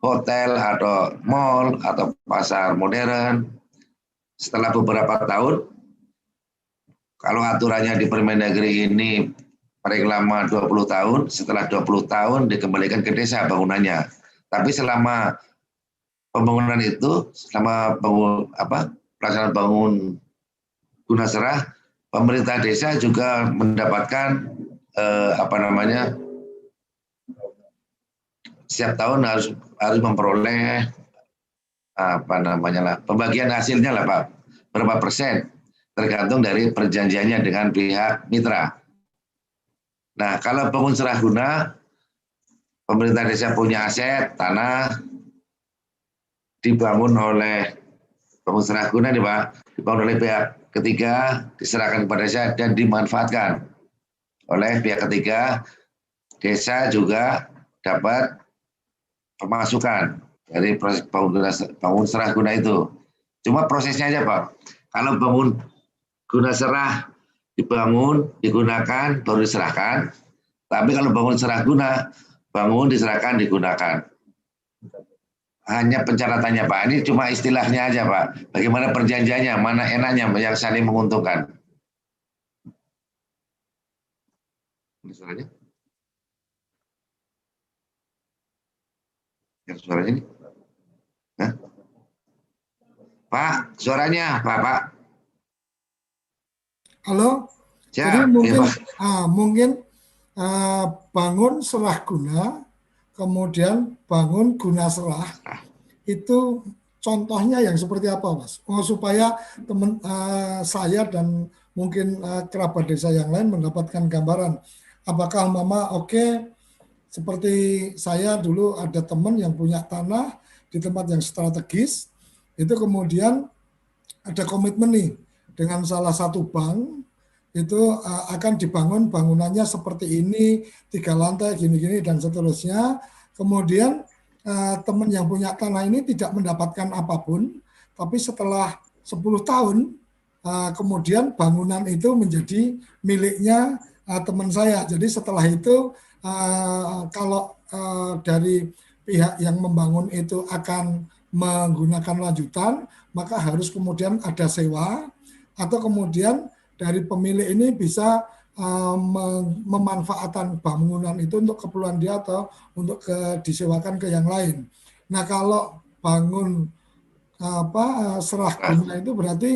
hotel atau mall atau pasar modern. Setelah beberapa tahun, kalau aturannya di Permendagri ini paling lama 20 tahun, setelah 20 tahun dikembalikan ke desa bangunannya. Tapi selama pembangunan itu, selama pelaksanaan bangun guna serah, pemerintah desa juga mendapatkan setiap tahun harus memperoleh pembagian hasilnya lah Pak, berapa persen, tergantung dari perjanjiannya dengan pihak mitra. Nah, kalau bangun serah guna, pemerintah desa punya aset, tanah, dibangun oleh bangun serah guna nih Pak, dibangun oleh pihak ketiga, diserahkan kepada desa dan dimanfaatkan oleh pihak ketiga. Desa juga dapat pemasukan dari proses bangun serah guna itu. Cuma prosesnya aja Pak, kalau bangun guna serah dibangun, digunakan, baru diserahkan. Tapi kalau bangun seraguna, bangun diserahkan digunakan. Hanya pencatatannya Pak, ini cuma istilahnya aja Pak. Bagaimana perjanjiannya, mana enaknya yang saling menguntungkan. Suaranya? Yang suaranya ini? Hah? Pak, suaranya Pak. Halo. Ya, jadi mungkin ya, mungkin bangun serah guna, kemudian bangun guna serah, itu contohnya yang seperti apa, Mas? Supaya teman saya dan mungkin kerabat desa yang lain mendapatkan gambaran. Apakah Mama seperti saya dulu ada teman yang punya tanah di tempat yang strategis, itu kemudian ada komitmen nih dengan salah satu bank, itu akan dibangun bangunannya seperti ini, 3 lantai, gini-gini, dan seterusnya. Kemudian teman yang punya tanah ini tidak mendapatkan apapun, tapi setelah 10 tahun, kemudian bangunan itu menjadi miliknya teman saya. Jadi setelah itu, kalau dari pihak yang membangun itu akan menggunakan lanjutan, maka harus kemudian ada sewa, atau kemudian dari pemilik ini bisa memanfaatkan bangunan itu untuk keperluan dia atau untuk disewakan ke yang lain. Nah, kalau bangun serah guna itu berarti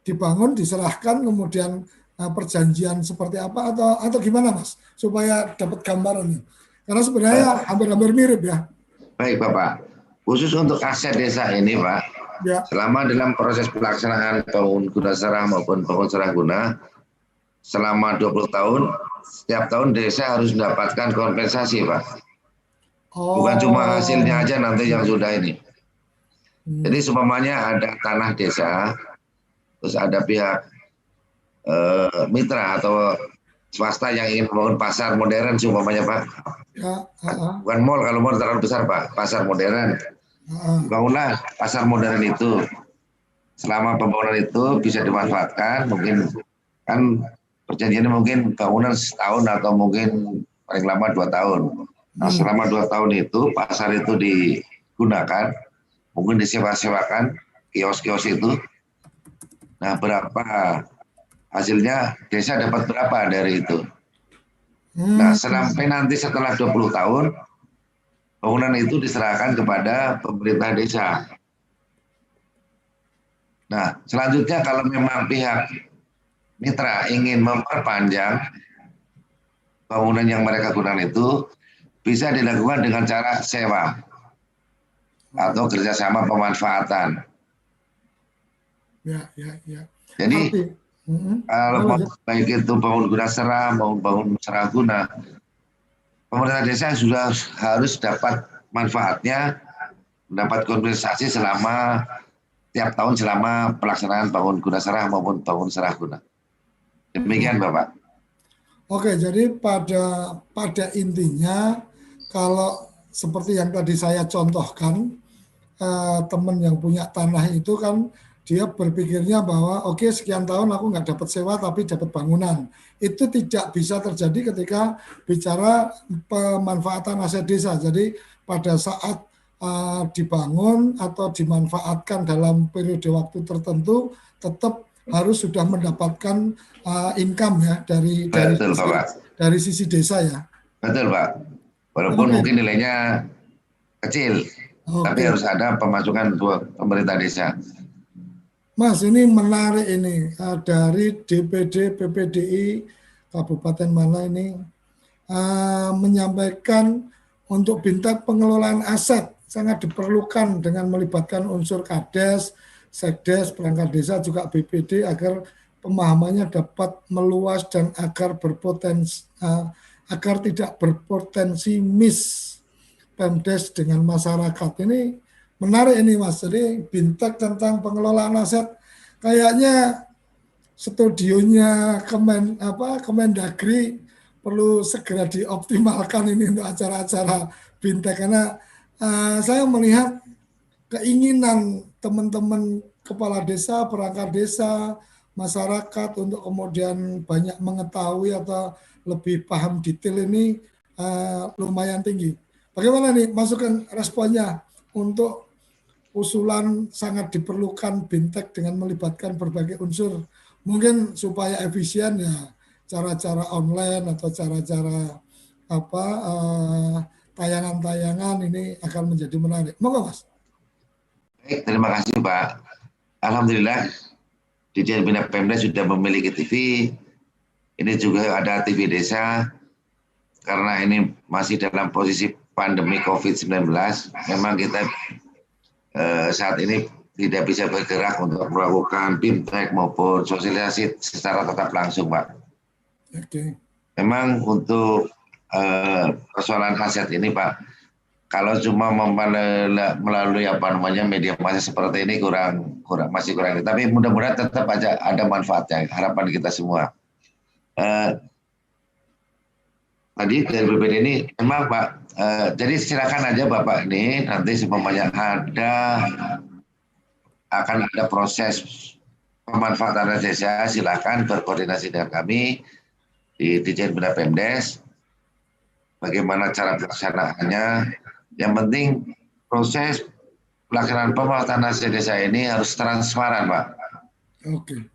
dibangun, diserahkan, kemudian perjanjian seperti apa atau gimana, Mas? Supaya dapat gambaran nih. Karena sebenarnya hampir-hampir mirip ya. Baik Bapak. Khusus untuk aset desa ini Pak, ya, selama dalam proses pelaksanaan bangun guna serah maupun bangun serah guna, selama 20 tahun, setiap tahun desa harus mendapatkan kompensasi Pak. Bukan cuma hasilnya aja nanti yang sudah ini. Jadi seumpamanya ada tanah desa, terus ada pihak mitra atau swasta yang ingin membangun pasar modern seumpamanya Pak. Bukan mall, kalau mall terlalu besar Pak, pasar modern. Bangunlah pasar modern itu. Selama pembangunan itu bisa dimanfaatkan, mungkin kan perjanjiannya mungkin bangunan setahun atau mungkin paling lama 2 tahun. Nah, selama 2 tahun itu pasar itu digunakan, mungkin disewa-sewakan kios-kios itu. Nah, berapa hasilnya desa dapat berapa dari itu. Nah, sampai nanti setelah 20 tahun bangunan itu diserahkan kepada pemerintah desa. Nah, selanjutnya kalau memang pihak mitra ingin memperpanjang bangunan yang mereka gunakan itu, bisa dilakukan dengan cara sewa atau kerjasama pemanfaatan. Ya. Jadi kalau baik itu bangun guna serah maupun bangun serah guna, pemerintah desa sudah harus dapat manfaatnya, mendapat kompensasi selama tiap tahun selama pelaksanaan bangun guna serah maupun bangun serah guna. Demikian Bapak. Oke, jadi pada intinya kalau seperti yang tadi saya contohkan, teman yang punya tanah itu kan dia berpikirnya bahwa sekian tahun aku nggak dapat sewa tapi dapat bangunan. Itu tidak bisa terjadi ketika bicara pemanfaatan aset desa. Jadi pada saat dibangun atau dimanfaatkan dalam periode waktu tertentu, tetap harus sudah mendapatkan income ya dari sisi desa ya. Betul Pak. Walaupun mungkin nilainya kecil, tapi harus ada pemasukan buat pemerintah desa. Mas, ini menarik ini dari DPD PPDI Kabupaten mana ini menyampaikan untuk bintang pengelolaan aset sangat diperlukan dengan melibatkan unsur Kades, Sekdes, perangkat desa juga BPD agar pemahamannya dapat meluas dan agar tidak berpotensi miss Pemdes dengan masyarakat. Ini menarik ini Mas. Jadi bintang tentang pengelolaan aset kayaknya studionya Kemendagri perlu segera dioptimalkan ini untuk acara-acara bintang, karena saya melihat keinginan teman-teman kepala desa, perangkat desa, masyarakat untuk kemudian banyak mengetahui atau lebih paham detail ini lumayan tinggi. Bagaimana nih masukan responnya untuk usulan sangat diperlukan BIMTEK dengan melibatkan berbagai unsur, mungkin supaya efisien ya, cara-cara online atau cara-cara apa tayangan-tayangan ini akan menjadi menarik. Monggo Mas. Baik, terima kasih Pak. Alhamdulillah Dirjen Bina Pemda sudah memiliki TV. Ini juga ada TV Desa. Karena ini masih dalam posisi pandemi COVID-19, memang kita saat ini tidak bisa bergerak untuk melakukan BIMTEK maupun sosialisasi secara tetap langsung, Pak. Oke. Memang untuk persoalan aset ini, Pak, kalau cuma melalui media massa seperti ini masih kurang. Tapi mudah-mudahan tetap ada manfaatnya. Harapan kita semua. Tadi dari BPD ini memang Pak. Jadi silakan aja Bapak ini nanti semuanya akan ada proses pemanfaatan desa. Silakan berkoordinasi dengan kami di Dirjen Bina Pemdes. Bagaimana cara pelaksanaannya? Yang penting proses pelaksanaan pemanfaatan hasil desa ini harus transparan, Pak. Oke.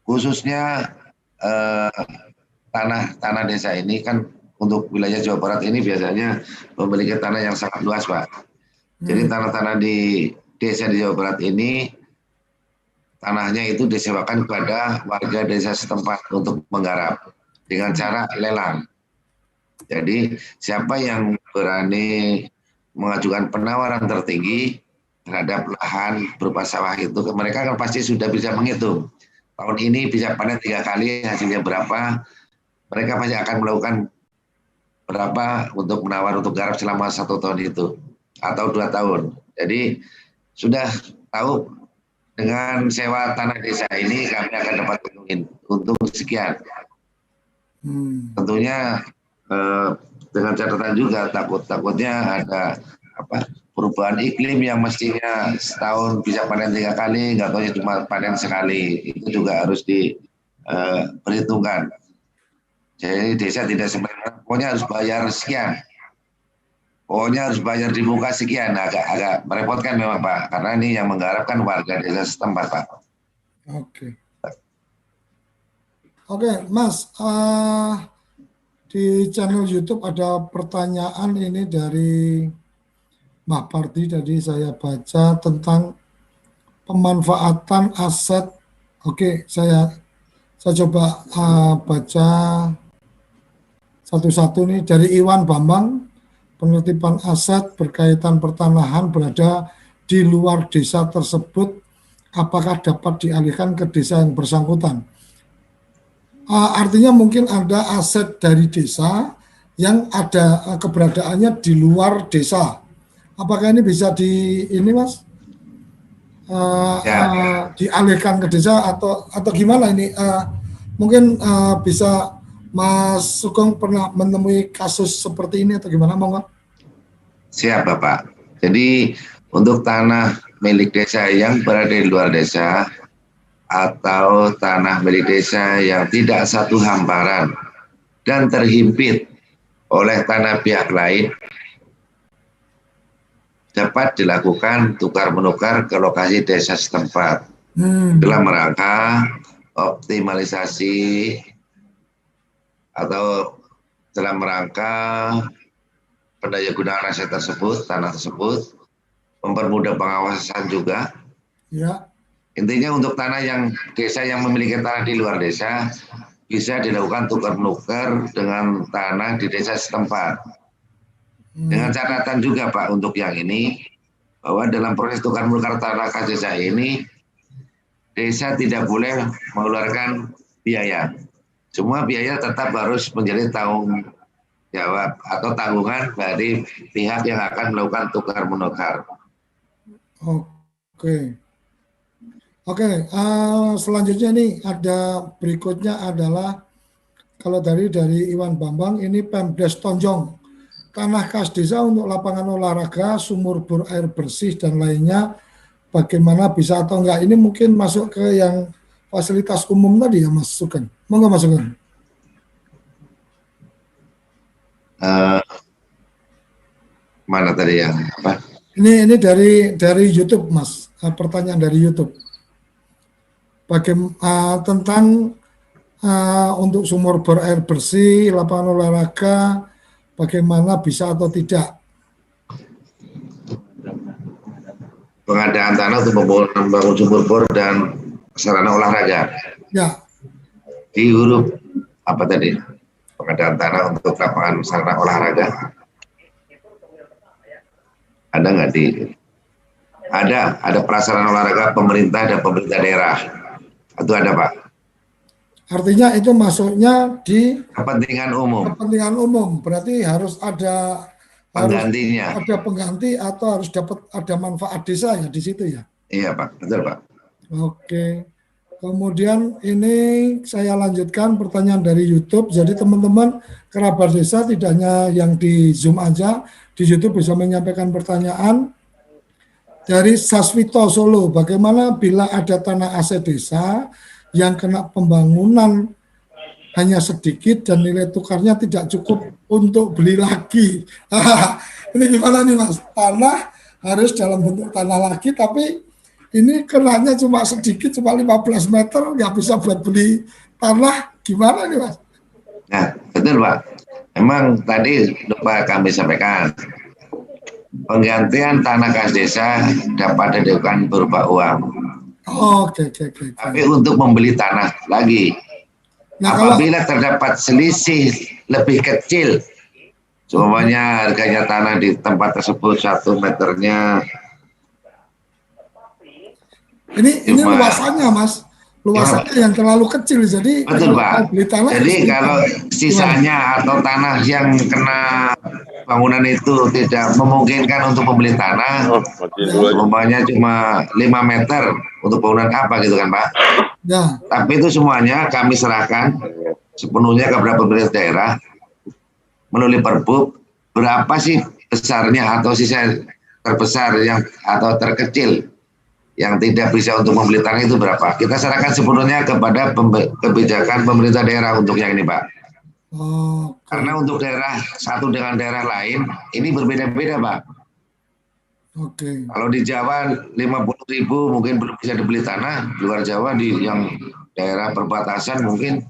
Khususnya tanah desa ini kan untuk wilayah Jawa Barat ini biasanya memiliki tanah yang sangat luas, Pak. Jadi tanah-tanah di desa di Jawa Barat ini tanahnya itu disewakan kepada warga desa setempat untuk menggarap dengan cara lelang. Jadi siapa yang berani mengajukan penawaran tertinggi terhadap lahan berupa sawah itu, mereka kan pasti sudah bisa menghitung. Tahun ini bisa panen 3 kali, hasilnya berapa, mereka pasti akan melakukan berapa untuk menawar untuk garap selama 1 tahun itu, atau 2 tahun. Jadi sudah tahu dengan sewa tanah desa ini kami akan dapat untung sekian. Tentunya dengan catatan juga takutnya ada perubahan iklim yang mestinya setahun bisa panen 3 kali, nggak tahu cuma panen sekali, itu juga harus diperhitungkan. Jadi desa tidak sebenarnya pokoknya harus bayar sekian, pokoknya harus bayar di muka sekian, agak merepotkan memang Pak, karena ini yang menggarapkan warga desa setempat Pak. Oke, Mas. Di channel YouTube ada pertanyaan ini dari Mbak Parti, tadi saya baca tentang pemanfaatan aset. Oke, saya coba baca satu-satu nih dari Iwan Bambang. Penertiban aset berkaitan pertanahan berada di luar desa tersebut, apakah dapat dialihkan ke desa yang bersangkutan? Artinya mungkin ada aset dari desa yang ada keberadaannya di luar desa. Apakah ini bisa Mas? Dialihkan ke desa atau gimana ini? Mungkin bisa Mas Sugeng pernah menemui kasus seperti ini atau gimana, Monggo? Siap Bapak. Jadi untuk tanah milik desa yang berada di luar desa atau tanah milik desa yang tidak satu hamparan dan terhimpit oleh tanah pihak lain, dapat dilakukan tukar-menukar ke lokasi desa setempat dalam rangka optimalisasi atau dalam rangka pendayagunaan aset tersebut, tanah tersebut, mempermudah pengawasan juga. Ya. Intinya untuk tanah yang desa yang memiliki tanah di luar desa bisa dilakukan tukar-menukar dengan tanah di desa setempat. Dengan catatan juga Pak untuk yang ini, bahwa dalam proses tukar-menukar tanah ke desa ini, desa tidak boleh mengeluarkan biaya. Semua biaya tetap harus menjadi tanggung jawab atau tanggungan dari pihak yang akan melakukan tukar-menukar. Oke, selanjutnya nih ada berikutnya adalah kalau dari Iwan Bambang ini Pemdes Tonjong, tanah kas desa untuk lapangan olahraga, sumur bor air bersih dan lainnya, bagaimana bisa atau enggak? Ini mungkin masuk ke yang fasilitas umum tadi ya Mas Sugeng. Monggo Mas Sugeng. Mana tadi yang apa? Ini dari YouTube, Mas. Pertanyaan dari YouTube. Bagaimana tentang untuk sumur bor air bersih, lapangan olahraga, bagaimana bisa atau tidak? Pengadaan tanah untuk membangun sumur bor dan sarana olahraga. Ya. Di huruf apa tadi? Pengadaan tanah untuk lapangan sarana olahraga. Ada nggak di? Ada prasarana olahraga pemerintah dan pemerintah daerah. Itu ada, Pak. Artinya itu masuknya di kepentingan umum. Kepentingan umum, berarti harus ada penggantinya. Harus ada pengganti atau harus dapat ada manfaat desa ya di situ ya. Iya, Pak, betul, Pak. Oke. Kemudian ini saya lanjutkan pertanyaan dari YouTube. Jadi teman-teman kerabat desa tidak hanya yang di Zoom aja, di YouTube bisa menyampaikan pertanyaan. Dari Saswito Solo, bagaimana bila ada tanah aset desa yang kena pembangunan hanya sedikit dan nilai tukarnya tidak cukup untuk beli lagi? Ini gimana nih Mas? Tanah harus dalam bentuk tanah lagi, tapi ini kenanya cuma sedikit, cuma 15 meter, nggak bisa buat beli tanah. Gimana nih Mas? Nah, betul Pak. Memang tadi lupa kami sampaikan. Penggantian tanah kas desa dapat dilakukan berupa uang. Oke. Tapi untuk membeli tanah lagi, nah, apabila terdapat selisih lebih kecil, semuanya harganya tanah di tempat tersebut 1 meternya. Ini luasannya Mas, luasannya yang terlalu kecil, jadi betul Pak. Beli tanah jadi kalau sisanya atau tanah yang kena bangunan itu tidak memungkinkan untuk membeli tanah, umpamanya cuma 5 meter untuk bangunan apa gitu kan Pak. Ya. Tapi itu semuanya kami serahkan sepenuhnya kepada pemerintah daerah melalui Perbup. Berapa sih besarnya atau sisa terbesar yang atau terkecil yang tidak bisa untuk membeli tanah itu berapa? Kita serahkan sepenuhnya kepada kebijakan pemerintah daerah untuk yang ini Pak. Karena untuk daerah satu dengan daerah lain ini berbeda-beda Pak. Kalau di Jawa 50.000 mungkin belum bisa dibeli tanah, di luar Jawa di yang daerah perbatasan mungkin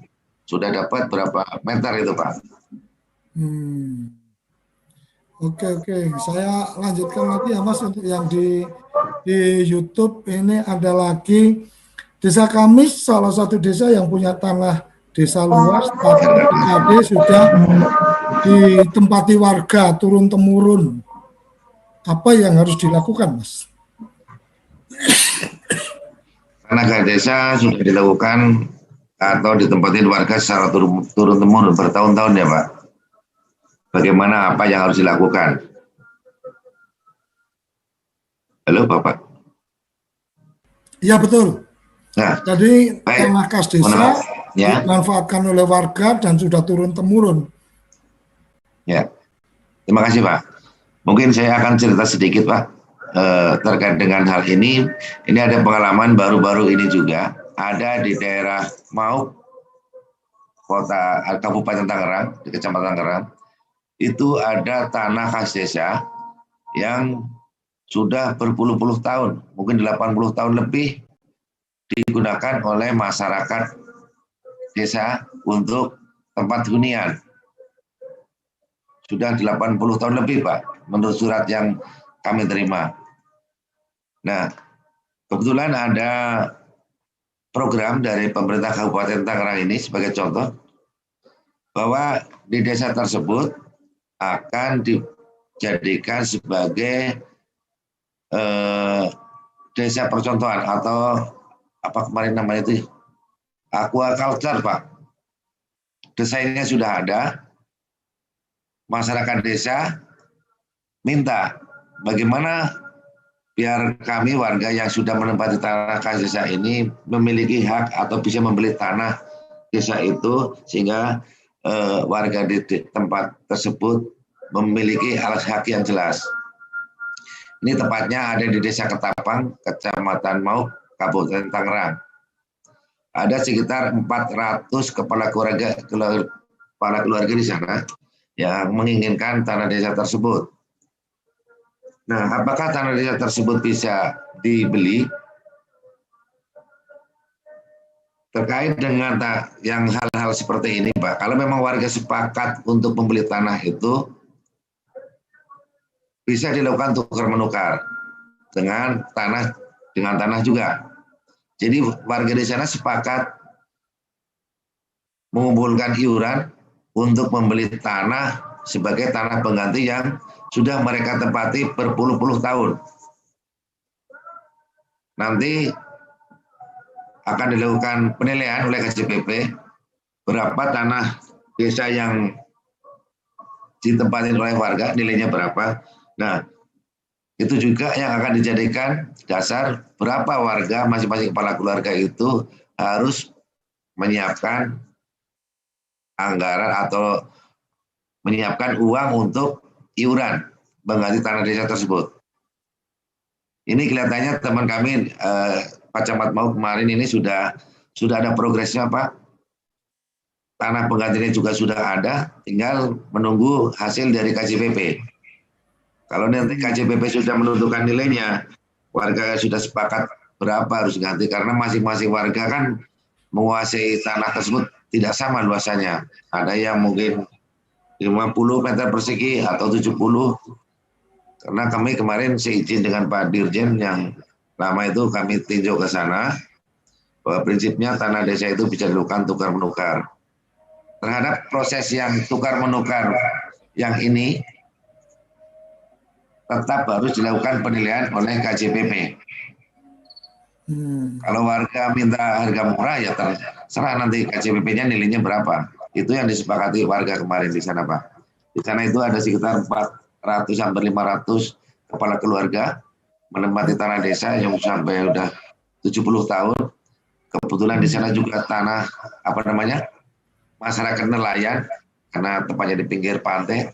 sudah dapat berapa meter itu Pak. Oke. Saya lanjutkan lagi ya Mas untuk yang di YouTube ini ada lagi Desa Kamis, salah satu desa yang punya tanah desa luas, tapi PKD sudah ditempati warga turun-temurun. Apa yang harus dilakukan, Mas? Tanah desa sudah dilakukan atau ditempati warga secara turun-temurun bertahun-tahun ya Pak. Bagaimana apa yang harus dilakukan? Halo Bapak. Iya betul. Nah, jadi tanah kas desa dimanfaatkan oleh warga dan sudah turun-temurun. Ya, terima kasih Pak. Mungkin saya akan cerita sedikit Pak terkait dengan hal ini. Ini ada pengalaman baru-baru ini juga. Ada di daerah Mauk, kota Kabupaten Tangerang, di Kecamatan Tangerang. Itu ada tanah kas desa yang sudah berpuluh-puluh tahun, mungkin 80 tahun lebih digunakan oleh masyarakat desa untuk tempat hunian. Sudah 80 tahun lebih Pak, menurut surat yang kami terima. Nah, kebetulan ada program dari pemerintah Kabupaten Tangerang ini sebagai contoh, bahwa di desa tersebut akan dijadikan sebagai desa percontohan atau apa kemarin namanya itu aquaculture Pak. Desainnya sudah ada. Masyarakat desa minta bagaimana biar kami warga yang sudah menempati tanah kas desa ini memiliki hak atau bisa membeli tanah desa itu sehingga warga di tempat tersebut memiliki alas hak yang jelas. Ini tepatnya ada di Desa Ketapang, Kecamatan Mauk, Kabupaten Tangerang. Ada sekitar 400 kepala keluarga di sana yang menginginkan tanah desa tersebut. Nah, apakah tanah desa tersebut bisa dibeli? Terkait dengan yang hal-hal seperti ini, Pak, kalau memang warga sepakat untuk membeli tanah itu, bisa dilakukan tukar menukar dengan tanah juga. Jadi warga di sana sepakat mengumpulkan iuran untuk membeli tanah sebagai tanah pengganti yang sudah mereka tempati berpuluh-puluh tahun. Nanti akan dilakukan penilaian oleh KJPP berapa tanah desa yang ditempati oleh warga, nilainya berapa. Nah, itu juga yang akan dijadikan dasar berapa warga masing-masing kepala keluarga itu harus menyiapkan anggaran atau menyiapkan uang untuk iuran mengganti tanah desa tersebut. Ini kelihatannya teman kami Pak Camat Mau kemarin ini sudah ada progresnya, Pak. Tanah penggantinya juga sudah ada, tinggal menunggu hasil dari KJPP. Kalau nanti KJPP sudah menentukan nilainya, warga sudah sepakat berapa harus ganti, karena masing-masing warga kan menguasai tanah tersebut tidak sama luasannya. Ada yang mungkin 50 meter persegi atau 70. Karena kami kemarin seizin dengan Pak Dirjen yang lama itu kami tinjau ke sana, bahwa prinsipnya tanah desa itu bisa dilakukan tukar menukar. Terhadap proses yang tukar menukar yang ini tetap harus dilakukan penilaian oleh KJPP. Kalau warga minta harga murah ya terserah nanti KJPP-nya nilainya berapa. Itu yang disepakati warga kemarin di sana, Pak. Di sana itu ada sekitar 400 sampai 500 kepala keluarga menempati tanah desa yang sampai udah 70 tahun. Kebetulan di sana juga tanah masyarakat nelayan karena tepatnya di pinggir pantai.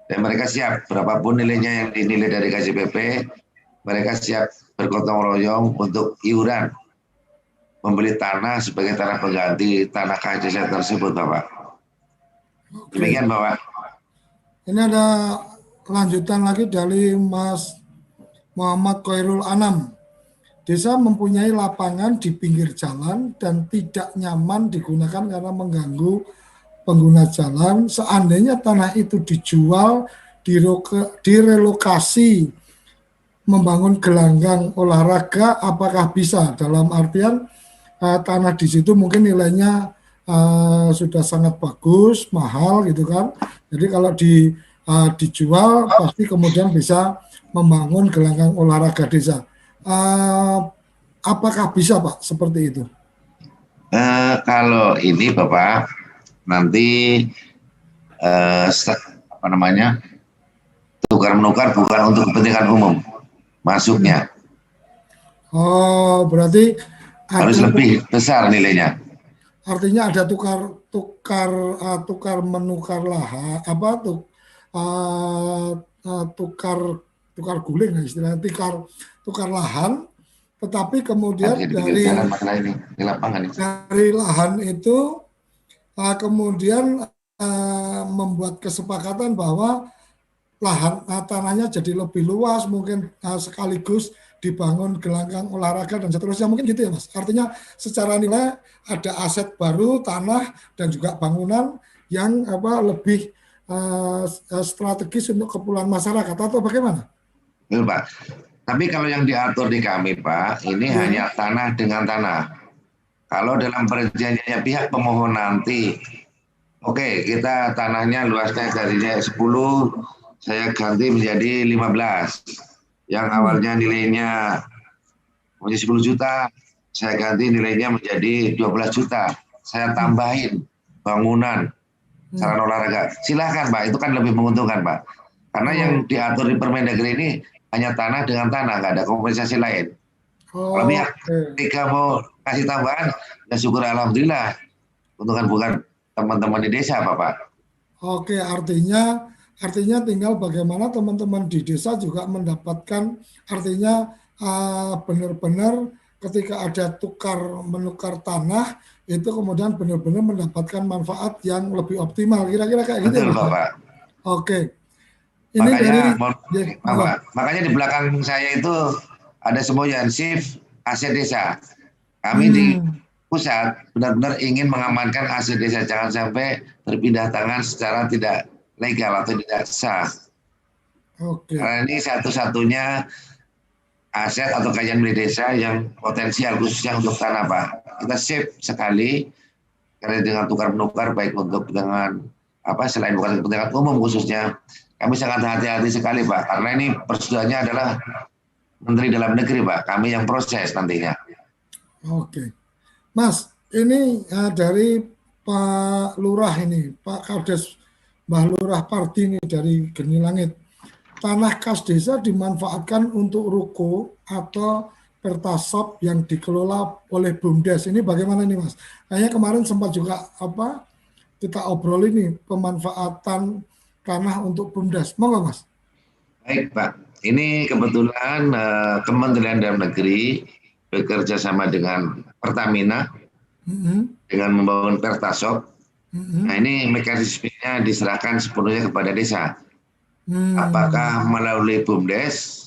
Dan mereka siap berapapun nilainya yang dinilai dari KJPP, mereka siap bergotong royong untuk iuran membeli tanah sebagai tanah pengganti tanah KJS tersebut, Bapak. Demikian, Bapak. Ini ada lanjutan lagi dari Mas Muhammad Khairul Anam. Desa mempunyai lapangan di pinggir jalan dan tidak nyaman digunakan karena mengganggu pengguna jalan. Seandainya tanah itu dijual, direlokasi, membangun gelanggang olahraga, apakah bisa? Dalam artian tanah di situ mungkin nilainya sudah sangat bagus, mahal gitu kan. Jadi kalau dijual pasti kemudian bisa membangun gelanggang olahraga desa. Apakah bisa, Pak, seperti itu? Kalau ini, Bapak, nanti tukar menukar bukan untuk kepentingan umum masuknya. Oh, berarti harus lebih besar nilainya. Artinya ada tukar menukar lahan, tukar guling istilahnya, tukar lahan, tetapi kemudian dari lahan itu kemudian membuat kesepakatan bahwa lahan tanahnya jadi lebih luas, mungkin sekaligus dibangun gelanggang olahraga dan seterusnya, mungkin gitu ya, Mas. Artinya secara nilai ada aset baru, tanah dan juga bangunan yang lebih strategis untuk keperluan masyarakat, atau bagaimana? Betul, Pak. Tapi kalau yang diatur di kami, Pak, ini hanya tanah dengan tanah. Kalau dalam perjanjiannya pihak pemohon nanti, oke, kita tanahnya luasnya tadinya 10, saya ganti menjadi 15. Yang awalnya nilainya menjadi 10 juta, saya ganti nilainya menjadi 12 juta. Saya tambahin bangunan, sarana olahraga. Silakan, Pak, itu kan lebih menguntungkan, Pak. Karena yang diatur di Permendagri ini hanya tanah dengan tanah, nggak ada kompensasi lain. Kalau pihak ketika mau kasih tambahan, ya syukur alhamdulillah. Untungan bukan teman-teman di desa, Bapak. Oke, artinya tinggal bagaimana teman-teman di desa juga mendapatkan, artinya benar-benar ketika ada menukar tanah itu kemudian benar-benar mendapatkan manfaat yang lebih optimal. Kira-kira kayak gitu ya, Betul, Mas? Bapak. Oke. Ini dari makanya di belakang saya itu ada Semboyansif aset desa. Kami di pusat benar-benar ingin mengamankan aset desa, jangan sampai berpindah tangan secara tidak legal atau tidak sah. Karena ini satu-satunya aset atau kekayaan milik desa yang potensial khususnya untuk tanah, Pak. Kita save sekali karena dengan tukar menukar baik untuk dengan selain bukan kepentingan umum khususnya, kami sangat hati-hati sekali, Pak, karena ini persetujuannya adalah Menteri Dalam Negeri, Pak. Kami yang proses nantinya. Oke, Mas, ini dari Pak Lurah ini, Pak Kades Mbah Lurah Pardi ini dari Geni Langit. Tanah kas desa dimanfaatkan untuk ruko atau pertasop yang dikelola oleh BUMDes. Ini bagaimana nih, Mas? Kayaknya kemarin sempat juga kita obrol ini pemanfaatan tanah untuk BUMDes. Mau nggak, Mas? Baik, Pak. Ini kebetulan Kementerian Dalam Negeri bekerja sama dengan Pertamina dengan membangun pertasop. Nah, ini mekanismenya diserahkan sepenuhnya kepada desa. Apakah melalui BUMDes?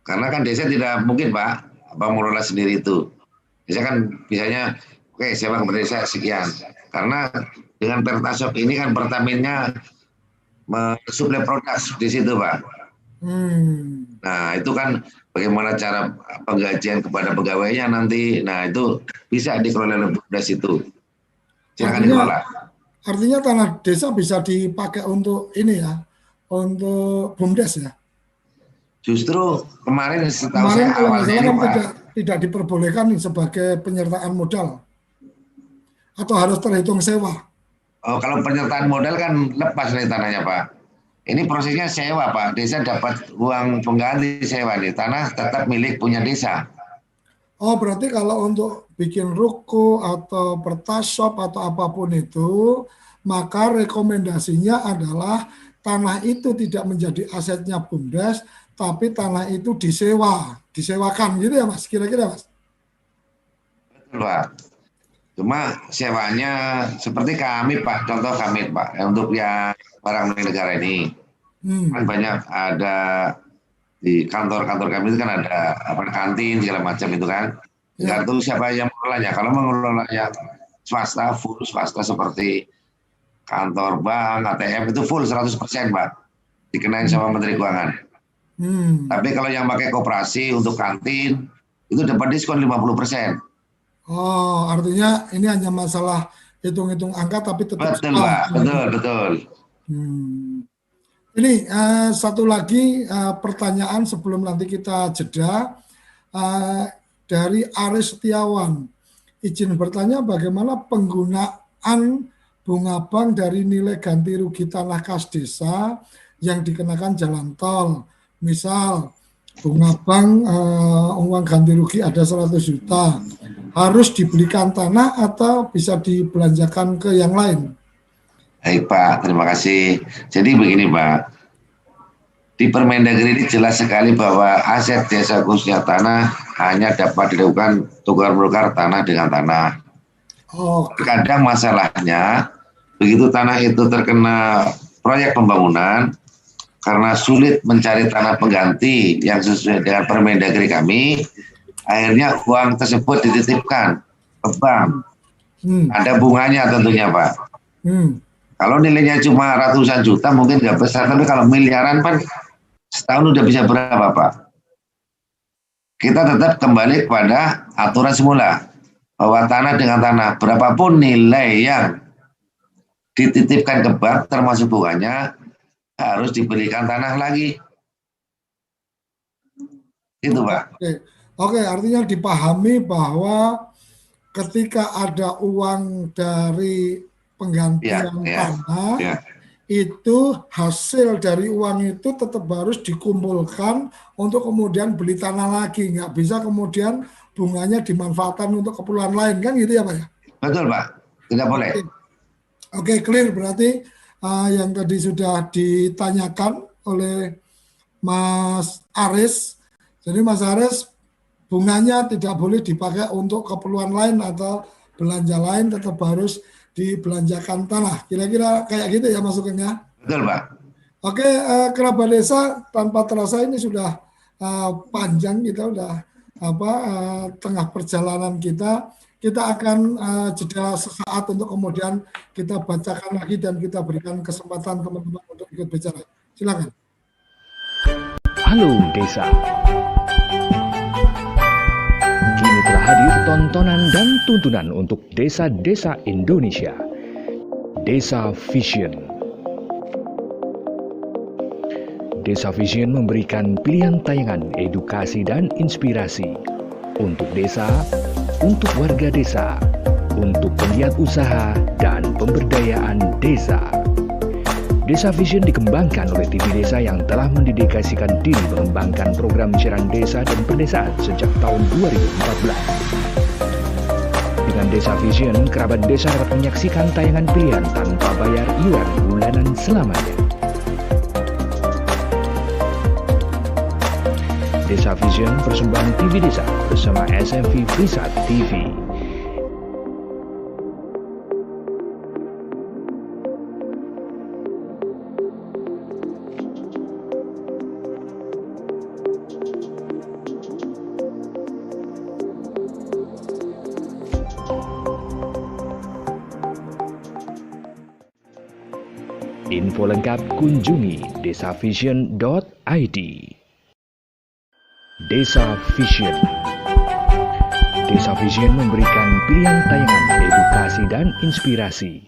Karena kan desa tidak mungkin, Pak, mengelola sendiri itu. Desa kan biasanya, oke, sewa kepada desa sekian. Karena dengan pertasop ini kan Pertamina mensuplai produk di situ, Pak. Nah, itu kan bagaimana cara penggajian kepada pegawainya nanti. Nah, itu bisa dikelola oleh BUMDes itu. Silakan dikelola. Artinya tanah desa bisa dipakai untuk ini ya, untuk BUMDes ya? Justru kemarin setahu saya awalnya ini, Pak, tidak diperbolehkan sebagai penyertaan modal. Atau harus terhitung sewa? Oh, kalau penyertaan modal kan lepas dari tanahnya, Pak. Ini prosesnya sewa, Pak. Desa dapat uang pengganti sewa nih. Tanah tetap milik punya desa. Oh, berarti kalau untuk bikin ruko atau pertasop atau apapun itu, maka rekomendasinya adalah tanah itu tidak menjadi asetnya BUMDes, tapi tanah itu disewakan gitu ya, Mas? Kira-kira, Mas? Betul, Pak. Cuma sewanya seperti kami, Pak. Contoh kami, Pak, untuk yang barang milik negara ini. Kan banyak ada di kantor-kantor kami itu kan ada kantin segala macam itu kan. Nggak tahu siapa yang mengelolanya. Kalau mengelolanya swasta, full swasta seperti kantor bank, ATM itu full 100%, Pak. Dikenain sama Menteri Keuangan. Tapi kalau yang pakai koperasi untuk kantin itu dapat diskon 50%. Oh, artinya ini hanya masalah hitung-hitung angka tapi tetap betul, Pak. Betul. Ini satu lagi pertanyaan sebelum nanti kita jeda dari Aris Setiawan. Izin bertanya bagaimana penggunaan bunga bank dari nilai ganti rugi tanah kas desa yang dikenakan jalan tol. Misal bunga bank uang ganti rugi ada 100 juta. Harus dibelikan tanah atau bisa dibelanjakan ke yang lain? Baik, Pak, terima kasih. Jadi begini, Pak, di Permendagri ini jelas sekali bahwa aset desa khususnya tanah hanya dapat dilakukan tukar-menukar tanah dengan tanah. Terkadang masalahnya, begitu tanah itu terkena proyek pembangunan, karena sulit mencari tanah pengganti yang sesuai dengan Permendagri kami, akhirnya uang tersebut dititipkan ke bank. Ada bunganya tentunya, Pak. Kalau nilainya cuma ratusan juta mungkin nggak besar, tapi kalau miliaran kan setahun udah bisa berapa, Pak? Kita tetap kembali kepada aturan semula bahwa tanah dengan tanah berapapun nilai yang dititipkan ke bank termasuk bunganya harus diberikan tanah lagi. Itu, Pak. Oke, artinya dipahami bahwa ketika ada uang dari penggantian tanah, itu hasil dari uang itu tetap harus dikumpulkan untuk kemudian beli tanah lagi. Nggak bisa kemudian bunganya dimanfaatkan untuk keperluan lain, kan gitu ya, Pak? Betul, Pak. Tidak boleh. Oke, clear. Berarti yang tadi sudah ditanyakan oleh Mas Aris, Jadi Mas Haris, bunganya tidak boleh dipakai untuk keperluan lain atau belanja lain, tetap harus dibelanjakan tanah. Kira-kira kayak gitu ya masukannya. Betul, Pak. Oke, kerabat desa, tanpa terasa ini sudah panjang, kita udah tengah perjalanan kita. Kita akan jeda sesaat untuk kemudian kita bacakan lagi dan kita berikan kesempatan teman-teman untuk ikut bicara. Silakan. Halo Desa. Kini telah hadir tontonan dan tuntunan untuk desa-desa Indonesia. Desa Vision. Desa Vision memberikan pilihan tayangan edukasi dan inspirasi untuk desa, untuk warga desa, untuk penggiat usaha dan pemberdayaan desa. Desa Vision dikembangkan oleh TV Desa yang telah mendedikasikan diri mengembangkan program siaran desa dan perdesaan sejak tahun 2014. Dengan Desa Vision, kerabat desa dapat menyaksikan tayangan pilihan tanpa bayar iuran bulanan selamanya. Desa Vision persembahan TV Desa bersama SMV Prisat TV. Info lengkap kunjungi desavision.id. Desa Vision. Desa Vision memberikan pilihan tayangan edukasi dan inspirasi.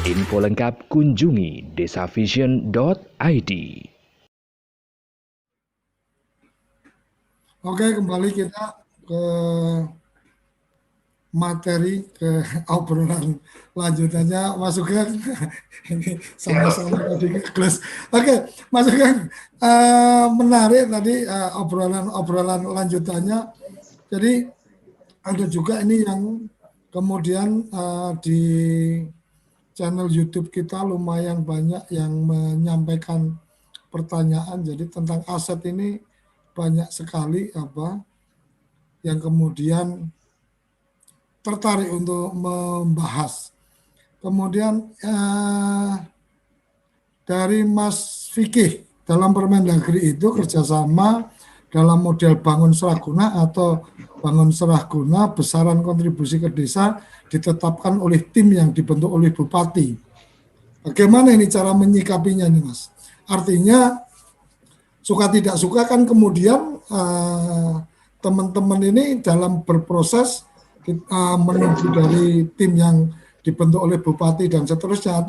Info lengkap kunjungi desavision.id. Oke, kembali kita ke materi, ke obrolan lanjutannya. Mas Sugeng, ini sama-sama tadi kelas. Oke, Mas Sugeng, menarik tadi obrolan lanjutannya. Jadi ada juga ini yang kemudian di channel YouTube kita lumayan banyak yang menyampaikan pertanyaan. Jadi tentang aset ini banyak sekali yang kemudian tertarik untuk membahas. Kemudian dari Mas Fikih, dalam Permendagri itu kerjasama dalam model bangun seraguna atau bangun seraguna, besaran kontribusi ke desa ditetapkan oleh tim yang dibentuk oleh Bupati. Bagaimana ini cara menyikapinya nih Mas? Artinya suka tidak suka kan kemudian teman-teman ini dalam berproses menuju dari tim yang dibentuk oleh Bupati dan seterusnya,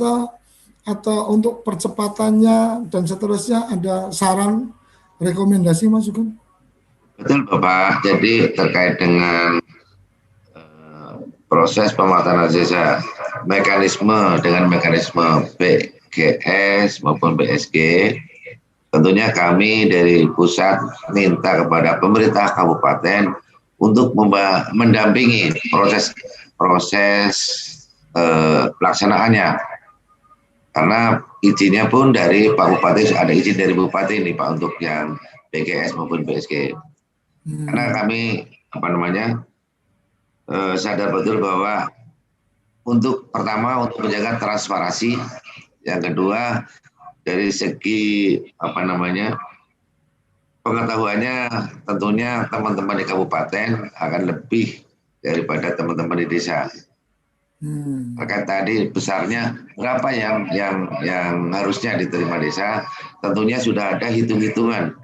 atau untuk percepatannya dan seterusnya ada saran, rekomendasi Mas Sugeng? Betul Bapak, jadi terkait dengan proses pemataan desa mekanisme dengan mekanisme BGS maupun BSG, tentunya kami dari pusat minta kepada pemerintah kabupaten untuk mendampingi proses pelaksanaannya, karena izinnya pun dari Pak Bupati, ada izin dari Bupati ini Pak untuk yang BGS maupun BSG. Karena kami sadar betul bahwa pertama untuk menjaga transparansi, yang kedua dari segi pengetahuannya tentunya teman-teman di kabupaten akan lebih daripada teman-teman di desa. Terkait tadi besarnya berapa yang harusnya diterima desa, tentunya sudah ada hitung-hitungan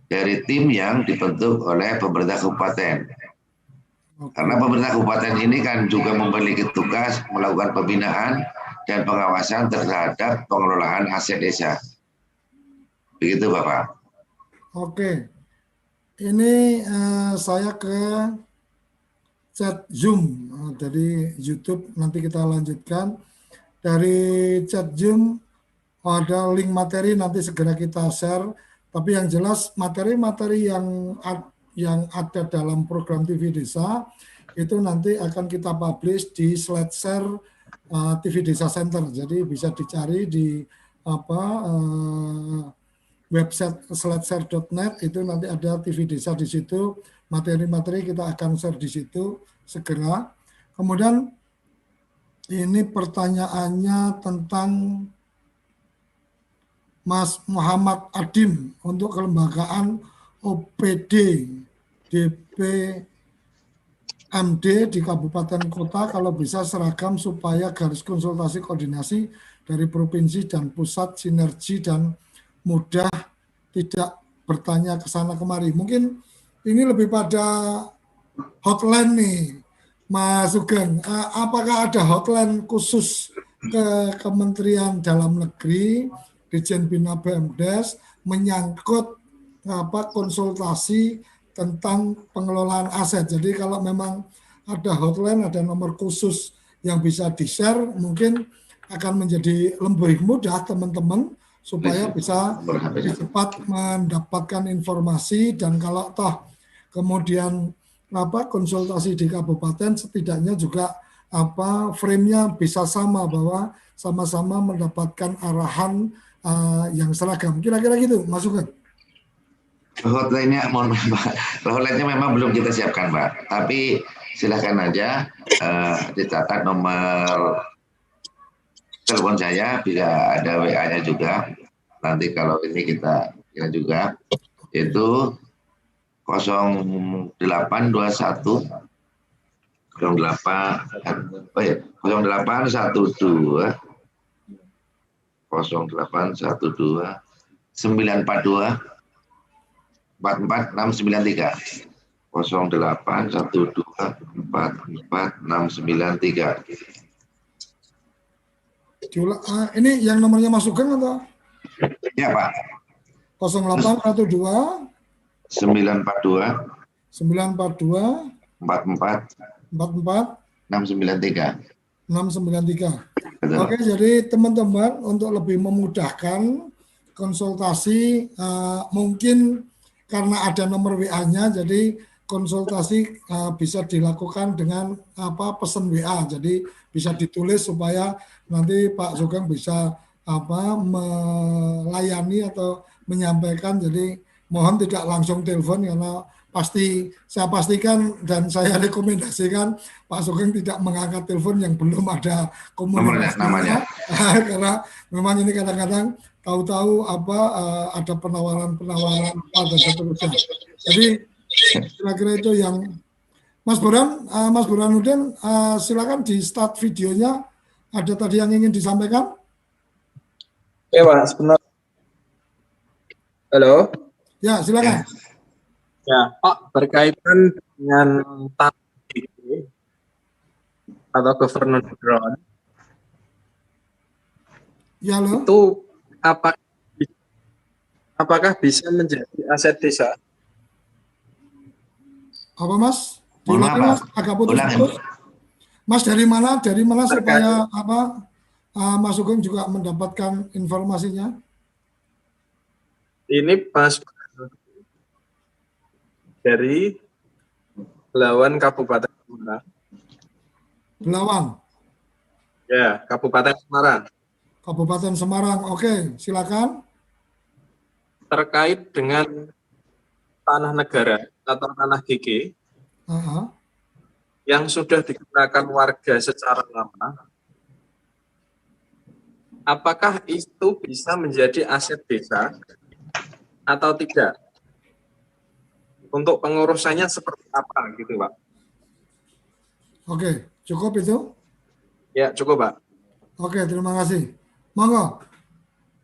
dari tim yang dibentuk oleh pemerintah kabupaten. Karena pemerintah kabupaten ini kan juga memiliki tugas melakukan pembinaan dan pengawasan terhadap pengelolaan aset desa. Begitu Bapak. Oke, ini saya ke chat Zoom dari YouTube, nanti kita lanjutkan. Dari chat Zoom ada link materi, nanti segera kita share. Tapi yang jelas materi-materi yang ada dalam program TV Desa itu nanti akan kita publish di SlideShare TV Desa Center. Jadi bisa dicari di website slideshare.net, itu nanti ada TV Desa di situ. Materi-materi kita akan share di situ segera. Kemudian ini pertanyaannya tentang Mas Muhammad Adim untuk kelembagaan OPD DPMD di kabupaten kota, kalau bisa seragam supaya garis konsultasi koordinasi dari provinsi dan pusat sinergi dan mudah tidak bertanya ke sana kemari. Mungkin ini lebih pada hotline nih, Mas Sugeng. Apakah ada hotline khusus ke Kementerian Dalam Negeri, Dirjen Bina BMDes menyangkut konsultasi tentang pengelolaan aset? Jadi kalau memang ada hotline, ada nomor khusus yang bisa di-share, mungkin akan menjadi lebih mudah teman-teman supaya bisa lebih cepat mendapatkan informasi. Dan kalau toh kemudian konsultasi di kabupaten, setidaknya juga frame-nya bisa sama, bahwa sama-sama mendapatkan arahan yang seragam. Kira-kira gitu, Mas Sugeng. Hotline-nya, mohon maaf, hotline-nya memang belum kita siapkan, Pak. Tapi silakan aja dicatat nomor telepon saya, bila ada WA-nya juga. Nanti kalau ini kita kira juga, itu 0821 0812 0812 942 44693 0812 44693. Ini yang nomornya Mas Sugeng atau? Ya Pak. 0812 942 942 44 693. Oke, jadi teman-teman untuk lebih memudahkan konsultasi, mungkin karena ada nomor WA-nya, jadi konsultasi bisa dilakukan dengan pesan WA. Jadi bisa ditulis supaya nanti Pak Sugeng bisa melayani atau menyampaikan. Jadi mohon tidak langsung telepon, karena saya pastikan dan saya rekomendasikan Pak Sugeng tidak mengangkat telepon yang belum ada komunikasinya. Karena memang ini kadang-kadang tahu-tahu ada penawaran dan seterusnya. Jadi kira-kira itu yang Mas Burhanuddin, silakan di start videonya. Ada tadi yang ingin disampaikan? Ya Pak, sebentar. Halo. Ya, silakan. Ya, Pak, berkaitan dengan TAP atau governance drone. Ya, lo. Itu apakah bisa menjadi aset desa? Apa Mas? Diulangi Mas, agak putus-putus. Mas dari mana? Dari mana Terkait. supaya apa? Mas Sugeng juga mendapatkan informasinya. Ini Mas dari Belawan Kabupaten Semarang. Belawan, Ya, Kabupaten Semarang. Kabupaten Semarang. Oke, silakan. Terkait dengan tanah negara atau tanah GG Aha. yang sudah digunakan warga secara lama, apakah itu bisa menjadi aset desa atau tidak? Untuk pengurusannya seperti apa gitu, Pak? Oke, cukup itu? Ya, cukup, Pak. Oke, terima kasih. Monggo,